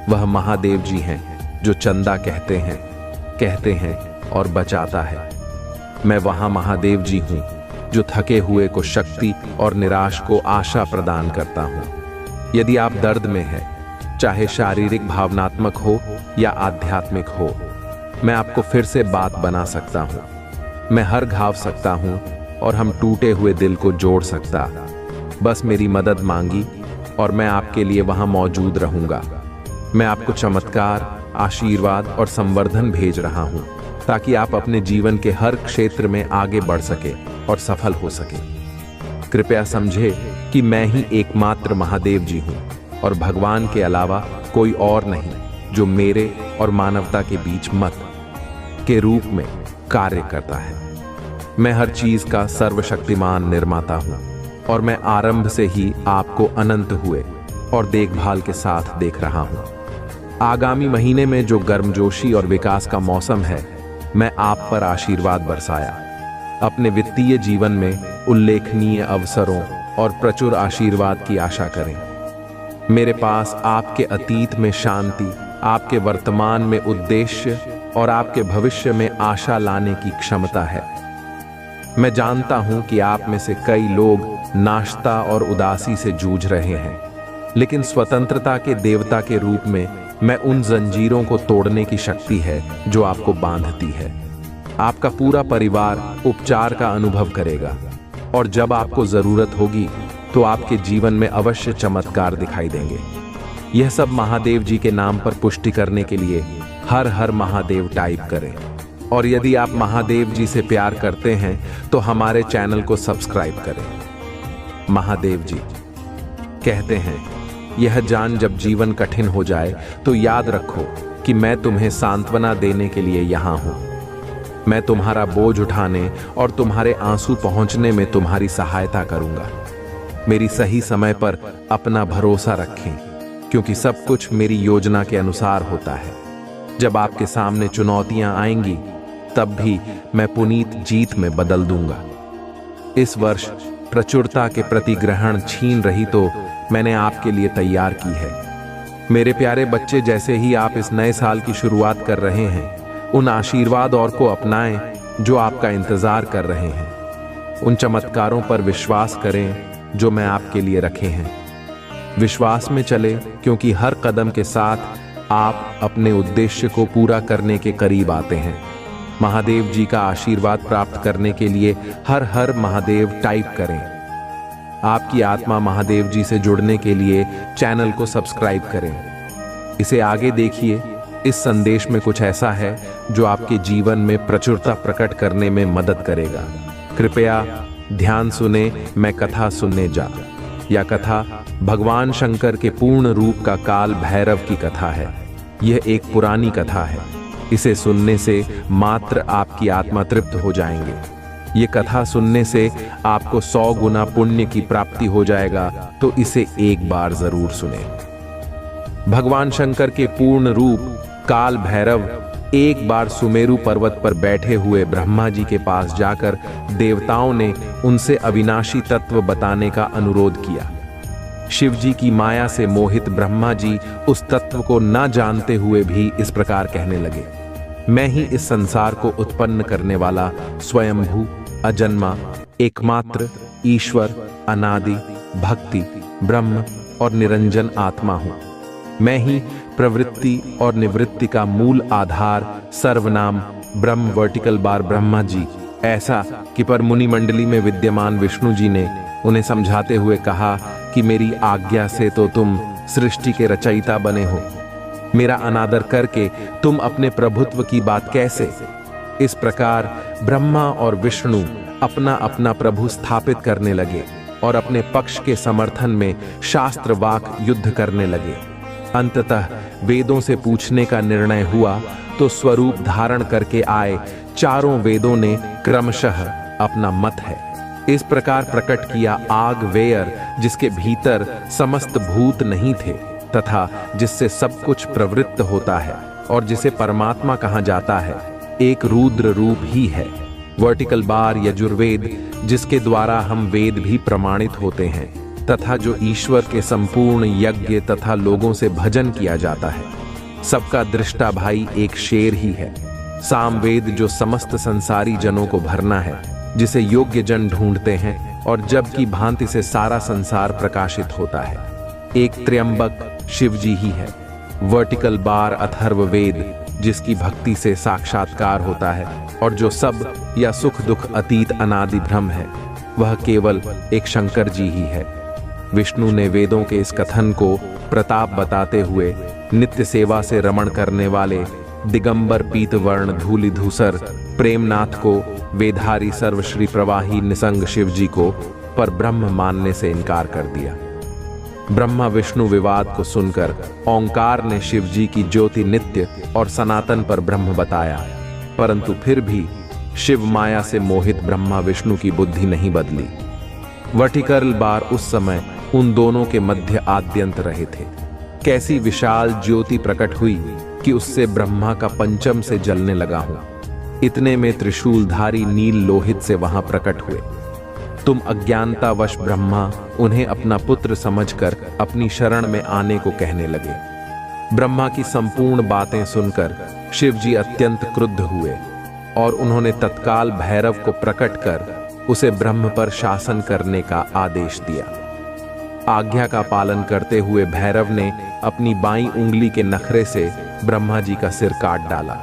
वह महादेव जी हैं जो चंदा कहते हैं और बचाता है। मैं वहां महादेव जी हूं जो थके हुए को शक्ति और निराश को आशा प्रदान करता हूं। यदि आप दर्द में हैं, चाहे शारीरिक, भावनात्मक हो या आध्यात्मिक हो, मैं आपको फिर से बात बना सकता हूं। मैं हर घाव सकता हूं और हम टूटे हुए दिल को जोड़ सकता। बस मेरी मदद मांगी और मैं आपके लिए वहां मौजूद रहूंगा। मैं आपको चमत्कार, आशीर्वाद और संवर्धन भेज रहा हूं ताकि आप अपने जीवन के हर क्षेत्र में आगे बढ़ सके और सफल हो सके। कृपया समझे कि मैं ही एकमात्र महादेव जी हूं और भगवान के अलावा कोई और नहीं जो मेरे और मानवता के बीच मत के रूप में कार्य करता है। मैं हर चीज का सर्वशक्तिमान निर्माता हूं और मैं आरंभ से ही आपको अनंत हुए और देखभाल के साथ देख रहा हूं। आगामी महीने में जो गर्मजोशी और विकास का मौसम है, मैं आप पर आशीर्वाद बरसाया। अपने वित्तीय जीवन में उल्लेखनीय अवसरों और प्रचुर आशीर्वाद की आशा करें। मेरे पास आपके अतीत में शांति, आपके वर्तमान में उद्देश्य और आपके भविष्य में आशा लाने की क्षमता है। मैं जानता हूं कि आप में से कई लोग नाश्ता और उदासी से जूझ रहे हैं, लेकिन स्वतंत्रता के देवता के रूप में मैं उन जंजीरों को तोड़ने की शक्ति है जो आपको बांधती है। आपका पूरा परिवार उपचार का अनुभव करेगा और जब आपको जरूरत होगी तो आपके जीवन में अवश्य चमत्कार दिखाई देंगे। यह सब महादेव जी के नाम पर पुष्टि करने के लिए हर हर महादेव टाइप करें। और यदि आप महादेव जी से प्यार करते हैं तो हमारे चैनल को सब्सक्राइब करें। महादेव जी कहते हैं, यह जान जब जीवन कठिन हो जाए तो याद रखो कि मैं तुम्हें सांत्वना देने के लिए यहाँ हूँ। मैं तुम्हारा बोझ उठाने और तुम्हारे आंसू पहुँचने में तुम्हारी सहायता करूँगा। मेरी सही समय पर अपना भरोसा रखें, क्योंकि सब कुछ मेरी योजना के अनुसार होता है। जब आपके सामने चुनौतियां आएंगी, तब भी मैं पुनीत जीत में बदल दूंगा। इस वर्ष प्रचुरता के प्रति ग्रहण छीन रही तो मैंने आपके लिए तैयार की है। मेरे प्यारे बच्चे, जैसे ही आप इस नए साल की शुरुआत कर रहे हैं, उन आशीर्वाद और को अपनाएं जो आपका इंतजार कर रहे हैं। उन चमत्कारों पर विश्वास करें जो मैं आपके लिए रखे हैं। विश्वास में चले, क्योंकि हर कदम के साथ आप अपने उद्देश्य को पूरा करने के करीब आते हैं। महादेव जी का आशीर्वाद प्राप्त करने के लिए हर हर महादेव टाइप करें। आपकी आत्मा महादेव जी से जुड़ने के लिए चैनल को सब्सक्राइब करें। इसे आगे देखिए। इस संदेश में कुछ ऐसा है जो आपके जीवन में प्रचुरता प्रकट करने में मदद करेगा। कृपया ध्यान सुने। मैं कथा सुनने जा। यह कथा भगवान शंकर के पूर्ण रूप का काल भैरव की कथा है। यह एक पुरानी कथा है। इसे सुनने से मात्र आपकी आत्मा तृप्त हो जाएंगे। ये कथा सुनने से आपको 100 गुना पुण्य की प्राप्ति हो जाएगा, तो इसे एक बार जरूर सुने। भगवान शंकर के पूर्ण रूप काल भैरव एक बार सुमेरु पर्वत पर बैठे हुए ब्रह्मा जी के पास जाकर देवताओं ने उनसे अविनाशी तत्व बताने का अनुरोध किया। शिव जी की माया से मोहित ब्रह्मा जी उस तत्व को न जानते हुए भी इस प्रकार कहने लगे, मैं ही इस संसार को उत्पन्न करने वाला स्वयंभू, अजन्मा, एकमात्र ईश्वर, अनादि, भक्ति, ब्रह्म और निरंजन आत्मा हूं। मैं ही प्रवृत्ति और निवृत्ति का मूल आधार, सर्वनाम ब्रह्म वर्टिकल बार ब्रह्मा जी। ऐसा कि पर मुनि मंडली में विद्यमान विष्णु जी ने उन्हें समझाते हुए कहा कि मेरी आज्ञा से तो तुम सृष्टि के रचयिता बने हो, मेरा अनादर करके तुम अपने प्रभुत्व की बात कैसे। इस प्रकार ब्रह्मा और विष्णु अपना अपना प्रभु स्थापित करने लगे और अपने पक्ष के समर्थन में शास्त्र वाक युद्ध करने लगे। अंततः वेदों से पूछने का निर्णय हुआ तो स्वरूप धारण करके आए चारों वेदों ने क्रमशः अपना मत है इस प्रकार प्रकट किया। आग वेयर जिसके भीतर समस्त भूत नहीं थे तथा जिससे सब कुछ प्रवृत्त होता है और जिसे परमात्मा कहा जाता है, एक रुद्र रूप ही है। वर्टिकल बार यजुर्वेद जिसके द्वारा हम वेद भी प्रमाणित होते हैं तथा जो ईश्वर के संपूर्ण यज्ञ तथा लोगों से भजन किया जाता है, सबका दृष्टा भाई एक शेर ही है। सामवेद जो समस्त संसारी जनों को भरना है, जिसे योग्य जन ढूंढते हैं और जब की भांति से सारा संसार प्रकाशित होता है, एक त्र्यंबक शिव जी ही है। वर्टिकल बार अथर्ववेद जिसकी भक्ति से साक्षात्कार होता है और जो सब या सुख दुख अतीत अनादि ब्रह्म है, वह केवल एक शंकर जी ही है। विष्णु ने वेदों के इस कथन को प्रताप बताते हुए नित्य सेवा से रमण करने वाले दिगंबर पीतवर्ण धूलिधूसर प्रेमनाथ को, वेधारी सर्वश्री प्रवाही निसंग शिव जी को पर ब्रह्म मानने से इनकार कर दिया। ब्रह्मा विष्णु विवाद को सुनकर ओंकार ने शिव जी की ज्योति नित्य और सनातन पर ब्रह्म बताया, परंतु फिर भी शिव माया से मोहित ब्रह्मा विष्णु की बुद्धि नहीं बदली। वर्टिकल बार उस समय उन दोनों के मध्य आद्यंत रहे थे। कैसी विशाल ज्योति प्रकट हुई कि उससे ब्रह्मा का पंचम से जलने लगा हूं। इतने में त्रिशूलधारी नील लोहित से वहां प्रकट हुए। तुम अज्ञानतावश ब्रह्मा उन्हें अपना पुत्र समझकर अपनी शरण में आने को कहने लगे। ब्रह्मा की संपूर्ण बातें सुनकर शिव जी अत्यंत क्रुद्ध हुए और उन्होंने तत्काल भैरव को प्रकट कर उसे ब्रह्म पर शासन करने का आदेश दिया। आज्ञा का पालन करते हुए भैरव ने अपनी बाईं उंगली के नखरे से ब्रह्मा जी का सिर काट डाला।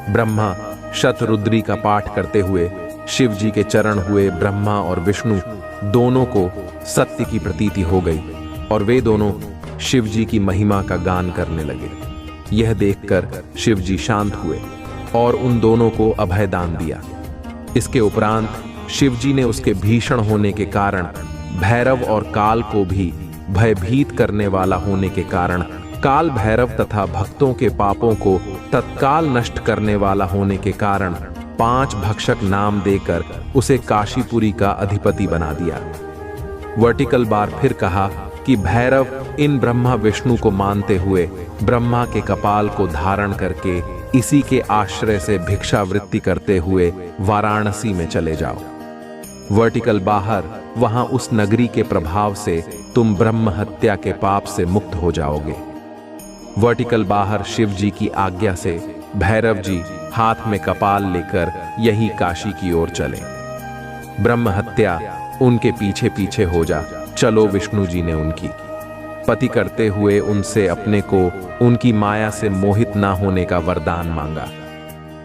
ब्रह्मा शतरुद्री का पाठ करते हुए शिव जी के चरण हुए। ब्रह्मा और विष्णु दोनों को सत्य की प्रतीति हो गई और वे दोनों शिव जी की महिमा का गान करने लगे। यह देखकर शिव जी शांत हुए और उन दोनों को अभय दान दिया। इसके उपरांत शिव जी ने उसके भीषण होने के कारण, भैरव और काल को भी भयभीत करने वाला होने के कारण, काल भैरव तथा भक्तों के पापों को तत्काल नष्ट करने वाला होने के कारण 5 भक्षक नाम देकर उसे काशीपुरी का अधिपति बना दिया। वर्टिकल बार फिर कहा कि भैरव इन ब्रह्मा विष्णु को मानते हुए ब्रह्मा के कपाल को धारण करके इसी के आश्रय से भिक्षावृत्ति करते हुए वाराणसी में चले जाओ। वर्टिकल बाहर वहां उस नगरी के प्रभाव से तुम ब्रह्म हत्या के पाप से मुक्त हो जाओगे। वर्टिकल बाहर शिव जी की आज्ञा से भैरव जी हाथ में कपाल लेकर यही काशी की ओर चले। ब्रह्म हत्या उनके पीछे पीछे हो जा चलो। विष्णु जी ने उनकी पति करते हुए उनसे अपने को उनकी माया से मोहित ना होने का वरदान मांगा।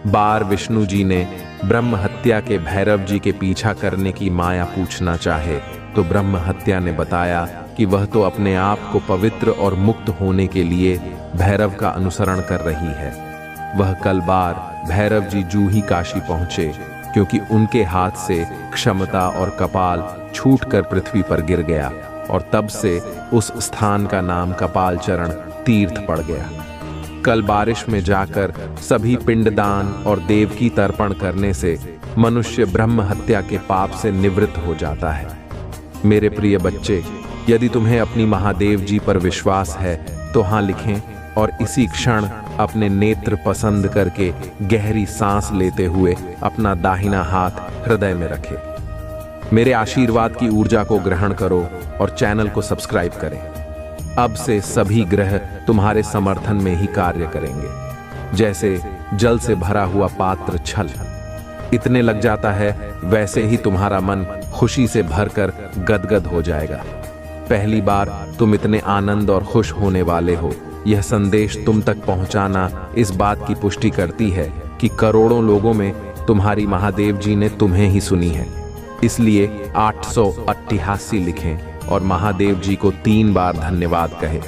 बार विष्णु जी ने ब्रह्म हत्या के भैरव जी के पीछा करने की माया पूछना चाहे तो ब्रह्म हत्या ने बताया कि वह तो अपने आप को पवित्र और मुक्त होने के लिए भैरव का अनुसरण कर रही है। वह कल बार भैरव जी जूही काशी पहुंचे क्योंकि उनके हाथ से क्षमता और कपाल छूटकर पृथ्वी पर गिर गया और तब से उस स्थान का नाम कपाल चरण तीर्थ पड़ गया। कल बारिश में जाकर सभी पिंडदान और देवकी तर्पण करने से मनुष्य ब्रह्म हत्या के पाप से निवृत्त हो जाता है। मेरे प्रिय बच्चे, यदि तुम्हें अपनी महादेव जी पर विश्वास है तो हाँ लिखें और इसी क्षण अपने नेत्र पसंद करके गहरी सांस लेते हुए अपना दाहिना हाथ हृदय में रखें। मेरे आशीर्वाद की ऊर्जा को ग्रहण करो और चैनल को सब्सक्राइब करें। अब से सभी ग्रह तुम्हारे समर्थन में ही कार्य करेंगे। जैसे जल से भरा हुआ पात्र छल इतने लग जाता है, वैसे ही तुम्हारा मन खुशी से भरकर गदगद हो जाएगा। पहली बार तुम इतने आनंद और खुश होने वाले हो, यह संदेश तुम तक पहुंचाना इस बात की पुष्टि करती है कि करोड़ों लोगों में तुम्हारी महादेव जी ने तुम्हें ही सुनी है। इसलिए 888 लिखें और महादेव जी को 3 बार धन्यवाद कहें।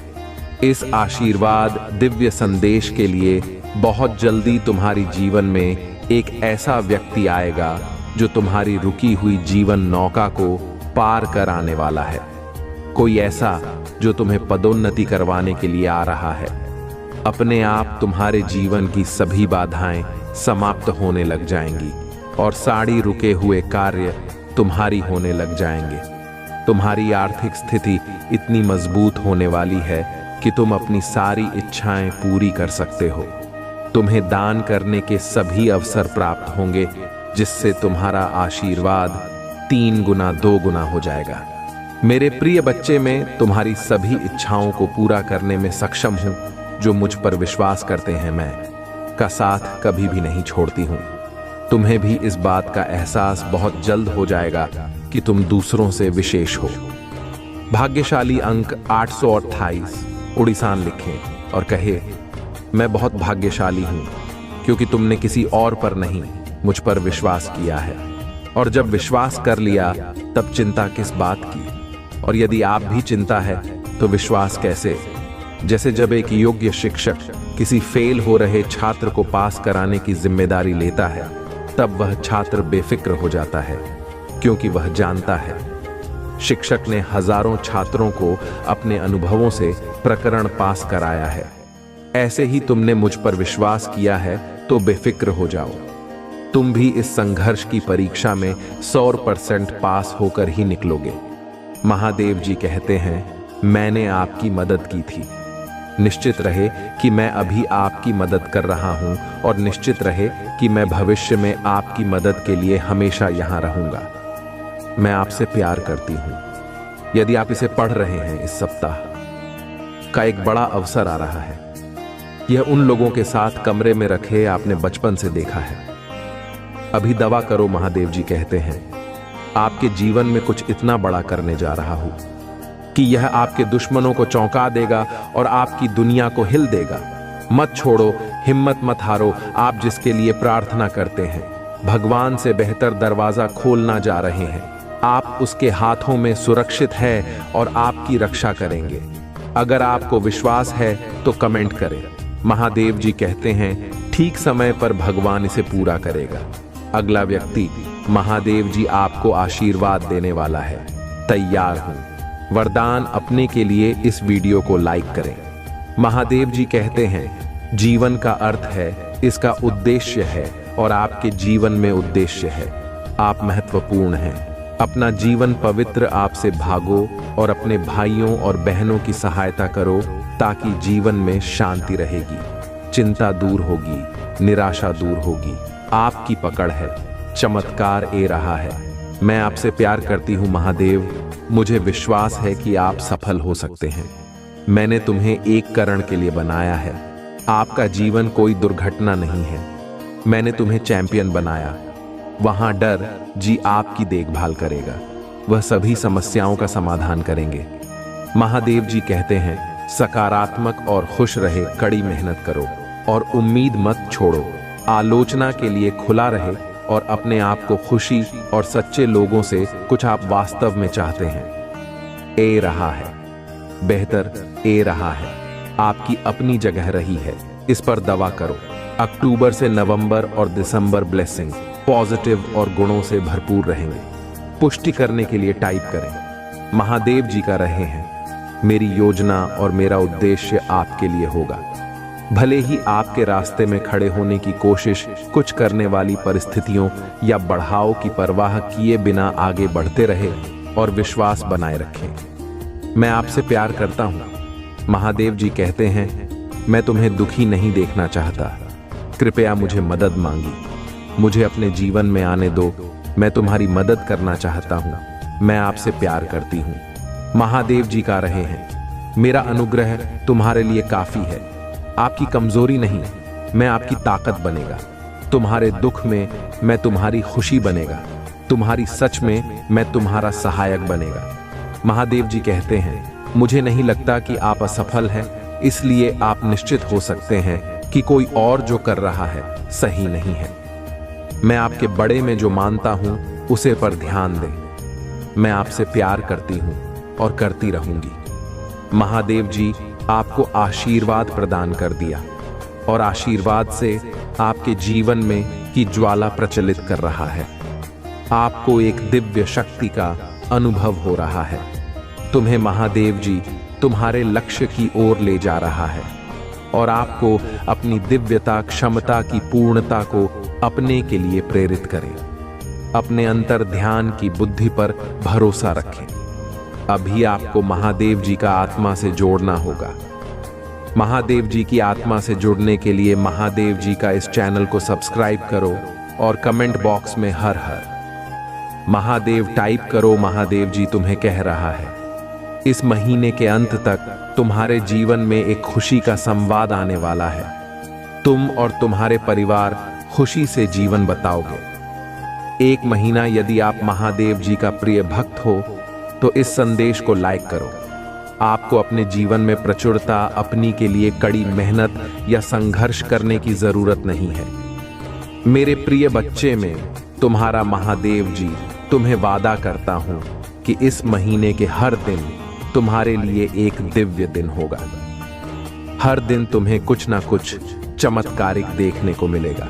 इस आशीर्वाद दिव्य संदेश के लिए बहुत जल्दी तुम्हारी जीवन में एक ऐसा व्यक्ति आएगा जो तुम्हारी रुकी हुई जीवन नौका को पार कर आने वाला है। कोई ऐसा जो तुम्हें पदोन्नति करवाने के लिए आ रहा है। अपने आप तुम्हारे जीवन की सभी बाधाएं समाप्त होने लग जाएंगी और सारी रुके हुए कार्य तुम्हारी होने लग जाएंगे। तुम्हारी आर्थिक स्थिति इतनी मजबूत होने वाली है कि तुम अपनी सारी इच्छाएं पूरी कर सकते हो। तुम्हें दान करने के सभी अवसर प्राप्त होंगे, जिससे तुम्हारा आशीर्वाद 3 गुना 2 गुना हो जाएगा। मेरे प्रिय बच्चे, मैं तुम्हारी सभी इच्छाओं को पूरा करने में सक्षम हूं। जो मुझ पर विश्वास करते हैं, मैं का साथ कभी भी नहीं छोड़ती हूं। तुम्हें भी इस बात का एहसास बहुत जल्द हो जाएगा कि तुम दूसरों से विशेष हो। भाग्यशाली अंक 828 उड़ीसान लिखें और कहे, मैं बहुत भाग्यशाली हूं क्योंकि तुमने किसी और पर नहीं, मुझ पर विश्वास किया है। और जब विश्वास कर लिया तब चिंता किस बात की। और यदि आप भी चिंता है तो विश्वास कैसे। जैसे जब एक योग्य शिक्षक किसी फेल हो रहे छात्र को पास कराने की जिम्मेदारी लेता है, तब वह छात्र बेफिक्र हो जाता है, क्योंकि वह जानता है शिक्षक ने हजारों छात्रों को अपने अनुभवों से प्रकरण पास कराया है। ऐसे ही तुमने मुझ पर विश्वास किया है तो बेफिक्र हो जाओ। तुम भी इस संघर्ष की परीक्षा में 100% पास होकर ही निकलोगे। महादेव जी कहते हैं, मैंने आपकी मदद की थी। निश्चित रहे कि मैं अभी आपकी मदद कर रहा हूं और निश्चित रहे कि मैं भविष्य में आपकी मदद के लिए हमेशा यहां रहूंगा। मैं आपसे प्यार करती हूं। यदि आप इसे पढ़ रहे हैं, इस सप्ताह का एक बड़ा अवसर आ रहा है। यह उन लोगों के साथ कमरे में रखे आपने बचपन से देखा है। अभी दवा करो, महादेव जी कहते हैं, आपके जीवन में कुछ इतना बड़ा करने जा रहा हूं कि यह आपके दुश्मनों को चौंका देगा और आपकी दुनिया को हिल देगा। मत छोड़ो, हिम्मत मत हारो। आप जिसके लिए प्रार्थना करते हैं, भगवान से बेहतर दरवाजा खोलना जा रहे हैं। आप उसके हाथों में सुरक्षित है और आपकी रक्षा करेंगे। अगर आपको विश्वास है तो कमेंट करें। महादेव जी कहते हैं, ठीक समय पर भगवान इसे पूरा करेगा। अगला व्यक्ति, महादेव जी आपको आशीर्वाद देने वाला है। तैयार हूं। वरदान अपने के लिए इस वीडियो को लाइक करें। महादेव जी कहते हैं, जीवन का अर्थ है, इसका उद्देश्य है और आपके जीवन में उद्देश्य है। आप महत्वपूर्ण हैं। अपना जीवन पवित्र आपसे भागो और अपने भाइयों और बहनों की सहायता करो, ताकि जीवन में शांति रहेगी, चिंता दूर होगी, निराशा दूर होगी। आपकी पकड़ है, चमत्कार ए रहा है। मैं आपसे प्यार करती हूं महादेव। मुझे विश्वास है कि आप सफल हो सकते हैं। मैंने तुम्हें एक कारण के लिए बनाया है। आपका जीवन कोई दुर्घटना नहीं है। मैंने तुम्हें चैंपियन बनाया। वहां डर जी आपकी देखभाल करेगा। वह सभी समस्याओं का समाधान करेंगे। महादेव जी कहते हैं, सकारात्मक और खुश रहे, कड़ी मेहनत करो और उम्मीद मत छोड़ो। आलोचना के लिए खुला रहे और अपने आप को खुशी और सच्चे लोगों से कुछ आप वास्तव में चाहते हैं। ए रहा है, बेहतर ए रहा है। आपकी अपनी जगह रही है। इस पर दवा करो। अक्टूबर से नवंबर और दिसंबर ब्लेसिंग पॉजिटिव और गुणों से भरपूर रहेंगे। पुष्टि करने के लिए टाइप करें, महादेव जी का रहे हैं। मेरी योजना और मेरा उद्देश्य आपके लिए होगा। भले ही आपके रास्ते में खड़े होने की कोशिश कुछ करने वाली परिस्थितियों या बढ़ाव की परवाह किए बिना आगे बढ़ते रहे और विश्वास बनाए रखें। मैं आपसे प्यार करता हूं। महादेव जी कहते हैं, मैं तुम्हें दुखी नहीं देखना चाहता। कृपया मुझे मदद मांगी। मुझे अपने जीवन में आने दो। मैं तुम्हारी मदद करना चाहता हूं। मैं आपसे प्यार करती हूं। महादेव जी का रहे हैं, मेरा अनुग्रह तुम्हारे लिए काफी है। आपकी कमजोरी नहीं, मैं आपकी ताकत बनेगा। तुम्हारे दुख में मैं तुम्हारी खुशी बनेगा। तुम्हारी सच में मैं तुम्हारा सहायक बनेगा। महादेव जी कहते हैं, मुझे नहीं लगता कि आप असफल हैं, इसलिए आप निश्चित हो सकते हैं कि कोई और जो कर रहा है सही नहीं है। मैं आपके बड़े में जो मानता हूं उसे पर ध्यान दें। मैं आपसे प्यार करती हूं और करती रहूंगी। महादेव जी आपको आशीर्वाद प्रदान कर दिया और आशीर्वाद से आपके जीवन में की ज्वाला प्रचलित कर रहा है। आपको एक दिव्य शक्ति का अनुभव हो रहा है। तुम्हें महादेव जी तुम्हारे लक्ष्य की ओर ले जा रहा है और आपको अपनी दिव्यता क्षमता की पूर्णता को अपने के लिए प्रेरित करें। अपने अंतर ध्यान की बुद्धि पर भरोसा रखें। अभी आपको महादेव जी का आत्मा से जोड़ना होगा। महादेव जी की आत्मा से जुड़ने के लिए महादेव जी का इस चैनल को सब्सक्राइब करो और कमेंट बॉक्स में हर हर महादेव टाइप करो। महादेव जी तुम्हें कह रहा है, इस महीने के अंत तक तुम्हारे जीवन में एक खुशी का संवाद आने वाला है। तुम और तुम्हारे परिवार खुशी से जीवन बताओगे। एक महीना यदि आप महादेव जी का प्रिय भक्त हो तो इस संदेश को लाइक करो। आपको अपने जीवन में प्रचुरता अपनी के लिए कड़ी मेहनत या संघर्ष करने की जरूरत नहीं है। मेरे प्रिय बच्चे में तुम्हारा महादेव जी तुम्हें वादा करता हूं कि इस महीने के हर दिन तुम्हारे लिए एक दिव्य दिन होगा। हर दिन तुम्हें कुछ ना कुछ चमत्कारिक देखने को मिलेगा।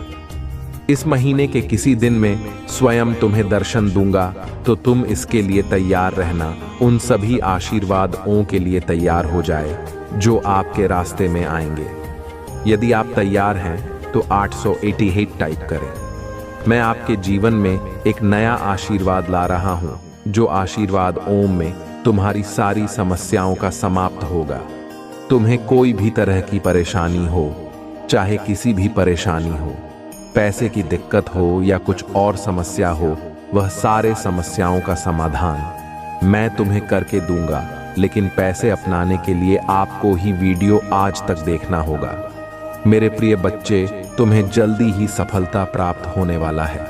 इस महीने के किसी दिन में स्वयं तुम्हें दर्शन दूंगा, तो तुम इसके लिए तैयार रहना। उन सभी आशीर्वादों के लिए तैयार हो जाए जो आपके रास्ते में आएंगे। यदि आप तैयार हैं तो 888 टाइप करें। मैं आपके जीवन में एक नया आशीर्वाद ला रहा हूं, जो आशीर्वाद ओम में तुम्हारी सारी समस्याओं का समाप्त होगा। तुम्हें कोई भी तरह की परेशानी हो, चाहे किसी भी परेशानी हो, पैसे की दिक्कत हो या कुछ और समस्या हो, वह सारे समस्याओं का समाधान मैं तुम्हें करके दूंगा। लेकिन पैसे अपनाने के लिए आपको ही वीडियो आज तक देखना होगा। मेरे प्रिय बच्चे, तुम्हें जल्दी ही सफलता प्राप्त होने वाला है।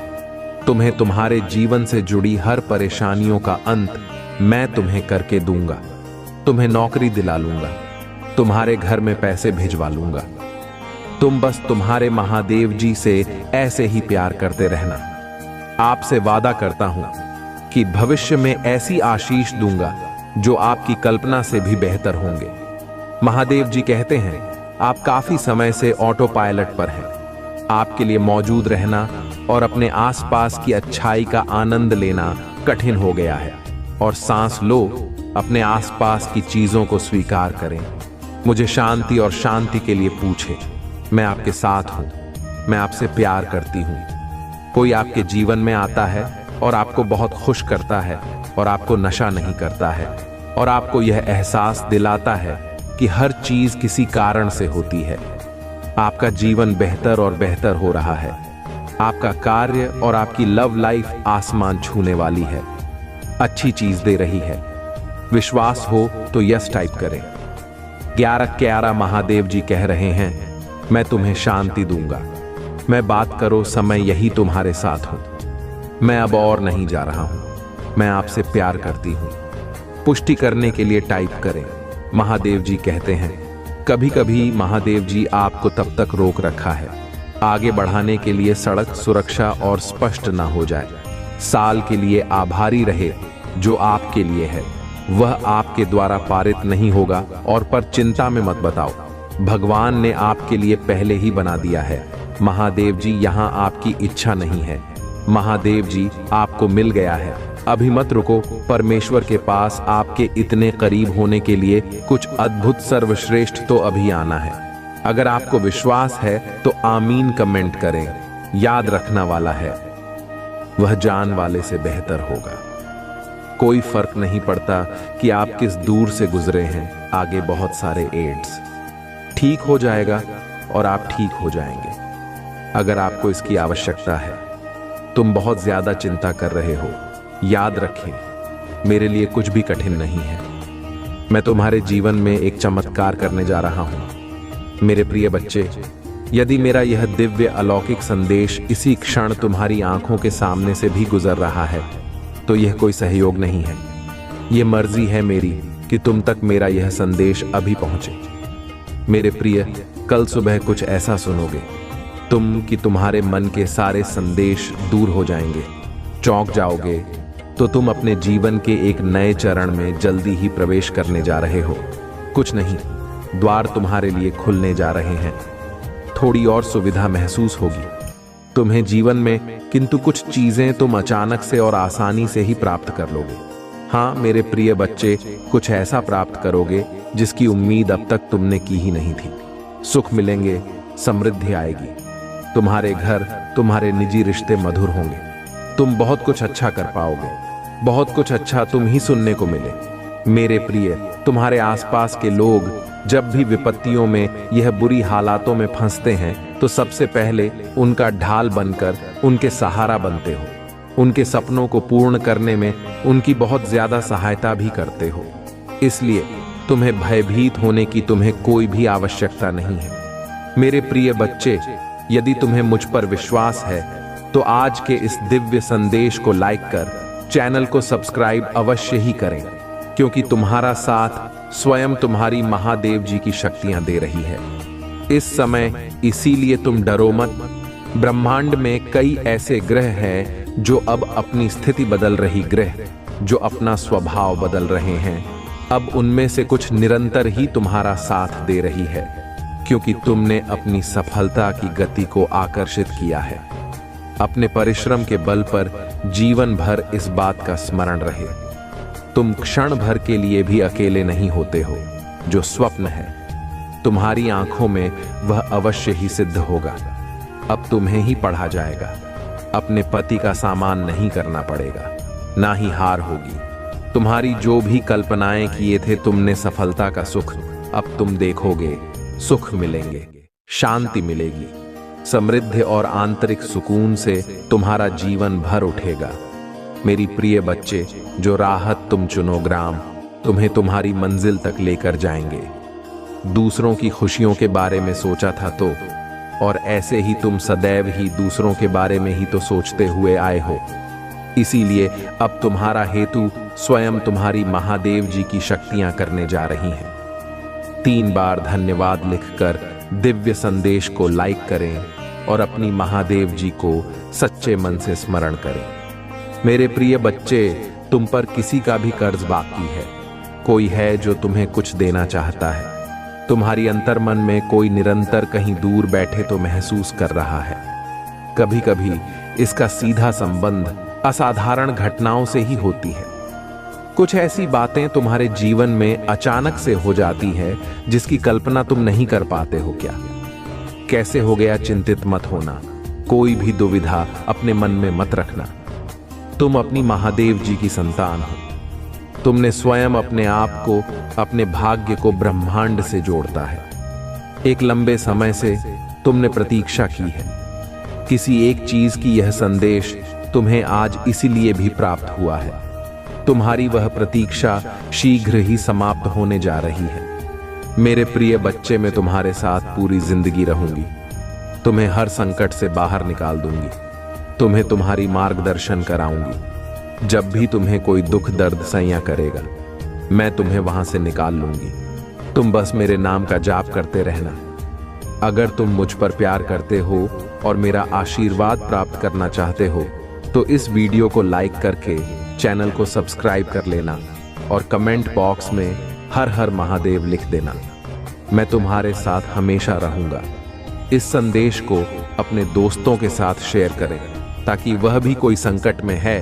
तुम्हें तुम्हारे जीवन से जुड़ी हर परेशानियों का अंत मैं तुम्हें करके दूंगा। तुम्हें नौकरी दिला लूंगा, तुम्हारे घर में पैसे भिजवा लूंगा। तुम बस तुम्हारे महादेव जी से ऐसे ही प्यार करते रहना। आपसे वादा करता हूं कि भविष्य में ऐसी आशीष दूंगा जो आपकी कल्पना से भी बेहतर होंगे। महादेव जी कहते हैं, आप काफी समय से ऑटो पायलट पर हैं। आपके लिए मौजूद रहना और अपने आसपास की अच्छाई का आनंद लेना कठिन हो गया है। और सांस लो, अपने आसपास की चीजों को स्वीकार करें। मुझे शांति और शांति के लिए पूछें। मैं आपके साथ हूं, मैं आपसे प्यार करती हूं। कोई आपके जीवन में आता है और आपको बहुत खुश करता है और आपको नशा नहीं करता है और आपको यह एहसास दिलाता है कि हर चीज किसी कारण से होती है। आपका जीवन बेहतर और बेहतर हो रहा है। आपका कार्य और आपकी लव लाइफ आसमान छूने वाली है, अच्छी चीज दे रही है। विश्वास हो तो यस टाइप करें। 11 महादेव जी कह रहे हैं, मैं तुम्हें शांति दूंगा। मैं बात करो समय यही तुम्हारे साथ हूं। मैं अब और नहीं जा रहा हूं। मैं आपसे प्यार करती हूं। पुष्टि करने के लिए टाइप करें। महादेव जी कहते हैं, कभी कभी महादेव जी आपको तब तक रोक रखा है आगे बढ़ाने के लिए सड़क सुरक्षा और स्पष्ट ना हो जाए। साल के लिए आभारी रहे जो आपके लिए है, वह आपके द्वारा पारित नहीं होगा। और पर चिंता में मत बताओ, भगवान ने आपके लिए पहले ही बना दिया है। महादेव जी यहाँ आपकी इच्छा नहीं है, महादेव जी आपको मिल गया है। अभी मत रुको, परमेश्वर के पास आपके इतने करीब होने के लिए कुछ अद्भुत सर्वश्रेष्ठ तो अभी आना है। अगर आपको विश्वास है तो आमीन कमेंट करें। याद रखना वाला है, वह जान वाले से बेहतर होगा। कोई फर्क नहीं पड़ता कि आप किस दूर से गुजरे हैं, आगे बहुत सारे एड्स ठीक हो जाएगा और आप ठीक हो जाएंगे। अगर आपको इसकी आवश्यकता है, तुम बहुत ज्यादा चिंता कर रहे हो, याद रखें, मेरे लिए कुछ भी कठिन नहीं है। मैं तुम्हारे जीवन में एक चमत्कार करने जा रहा हूं। मेरे प्रिय बच्चे, यदि मेरा यह दिव्य अलौकिक संदेश इसी क्षण तुम्हारी आंखों के सामने से भी गुजर रहा है, तो यह कोई सहयोग नहीं है। यह मर्जी है मेरी कि तुम तक मेरा यह संदेश अभी पहुंचे। मेरे प्रिय, कल सुबह कुछ ऐसा सुनोगे तुम कि तुम्हारे मन के सारे संदेश दूर हो जाएंगे, चौंक जाओगे। तो तुम अपने जीवन के एक नए चरण में जल्दी ही प्रवेश करने जा रहे हो। कुछ नहीं, द्वार तुम्हारे लिए खुलने जा रहे हैं। थोड़ी और सुविधा महसूस होगी तुम्हें जीवन में, किंतु कुछ चीजें तुम अचानक से और आसानी से ही प्राप्त कर लोगे। हाँ मेरे प्रिय बच्चे, कुछ ऐसा प्राप्त करोगे जिसकी उम्मीद अब तक तुमने की ही नहीं थी। सुख मिलेंगे, समृद्धि आएगी, तुम्हारे घर, तुम्हारे निजी रिश्ते मधुर होंगे, तुम बहुत कुछ अच्छा कर पाओगे, बहुत कुछ अच्छा तुम ही सुनने को मिले। मेरे प्रिय, तुम्हारे आसपास के लोग जब भी विपत्तियों में, यह बुरी हालातों में फंसते हैं तो सबसे पहले उनका ढाल बनकर उनके सहारा बनते हो, उनके सपनों को पूर्ण करने में उनकी बहुत ज्यादा सहायता भी करते हो। इसलिए तुम्हें भयभीत होने की तुम्हें कोई भी आवश्यकता नहीं है। मेरे प्रिय बच्चे, यदि तुम्हें मुझ पर विश्वास है तो आज के इस दिव्य संदेश को लाइक कर चैनल को सब्सक्राइब अवश्य ही करें, क्योंकि तुम्हारा साथ स्वयं तुम्हारी महादेव जी की शक्तियां दे रही है इस समय। इसीलिए तुम डरो मत। ब्रह्मांड में कई ऐसे ग्रह हैं जो अब अपनी स्थिति बदल रही ग्रह, जो अपना स्वभाव बदल रहे हैं। अब उनमें से कुछ निरंतर ही तुम्हारा साथ दे रही है, क्योंकि तुमने अपनी सफलता की गति को आकर्षित किया है। अपने परिश्रम के बल पर जीवन भर इस बात का स्मरण रहे, तुम क्षण भर के लिए भी अकेले नहीं होते हो। जो स्वप्न है तुम्हारी आंखों में, वह अवश्य ही सिद्ध होगा। अब तुम्हें ही पढ़ा जाएगा, अपने पति का सामान नहीं करना पड़ेगा, ना ही हार होगी। तुम्हारी जो भी कल्पनाएं किए थे तुमने सफलता का सुख, अब तुम देखोगे। सुख मिलेंगे, शांति मिलेगी, समृद्धि और आंतरिक सुकून से तुम्हारा जीवन भर उठेगा। मेरी प्रिय बच्चे, जो राहत तुम चुनो ग्राम, तुम्हें तुम्हारी मंजिल तक लेकर जाएंगे। दूसरों की खुशियों के बारे में सोचा था तो, और ऐसे ही तुम सदैव ही दूसरों के बारे में ही तो सोचते हुए आए हो। इसीलिए अब तुम्हारा हेतु स्वयं तुम्हारी महादेव जी की शक्तियां करने जा रही हैं। 3 बार धन्यवाद लिखकर दिव्य संदेश को लाइक करें और अपनी महादेव जी को सच्चे मन से स्मरण करें। मेरे प्रिय बच्चे, तुम पर किसी का भी कर्ज बाकी है। कोई है जो तुम्हें कुछ देना चाहता है। तुम्हारी अंतर्मन में कोई निरंतर कहीं दूर बैठे तो महसूस कर रहा है। कभी कभी इसका सीधा संबंध असाधारण घटनाओं से ही होती है। कुछ ऐसी बातें तुम्हारे जीवन में अचानक से हो जाती है जिसकी कल्पना तुम नहीं कर पाते हो। क्या कैसे हो गया, चिंतित मत होना। कोई भी दुविधा अपने मन में मत रखना। तुम अपनी महादेव जी की संतान हो। तुमने स्वयं अपने आप को, अपने भाग्य को ब्रह्मांड से जोड़ता है। एक लंबे समय से तुमने प्रतीक्षा की है। किसी एक चीज की यह संदेश तुम्हें आज इसीलिए भी प्राप्त हुआ है। तुम्हारी वह प्रतीक्षा शीघ्र ही समाप्त होने जा रही है। मेरे प्रिय बच्चे, मैं तुम्हारे साथ पूरी जिंदगी रहूंगी। तुम्हें हर संकट से बाहर निकाल दूंगी। तुम्हें तुम्हारी मार्गदर्शन कराऊंगी। जब भी तुम्हें कोई दुख दर्द सैया करेगा, मैं तुम्हें वहां से निकाल लूंगी। तुम बस मेरे नाम का जाप करते रहना। अगर तुम मुझ पर प्यार करते हो और मेरा आशीर्वाद प्राप्त करना चाहते हो तो इस वीडियो को लाइक करके चैनल को सब्सक्राइब कर लेना और कमेंट बॉक्स में हर हर महादेव लिख देना। मैं तुम्हारे साथ हमेशा रहूंगा। इस संदेश को अपने दोस्तों के साथ शेयर करें ताकि वह भी कोई संकट में है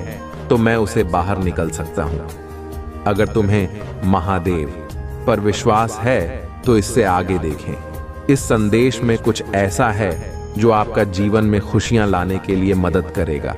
तो मैं उसे बाहर निकल सकता हूं। अगर तुम्हें महादेव पर विश्वास है तो इससे आगे देखें। इस संदेश में कुछ ऐसा है जो आपका जीवन में खुशियां लाने के लिए मदद करेगा।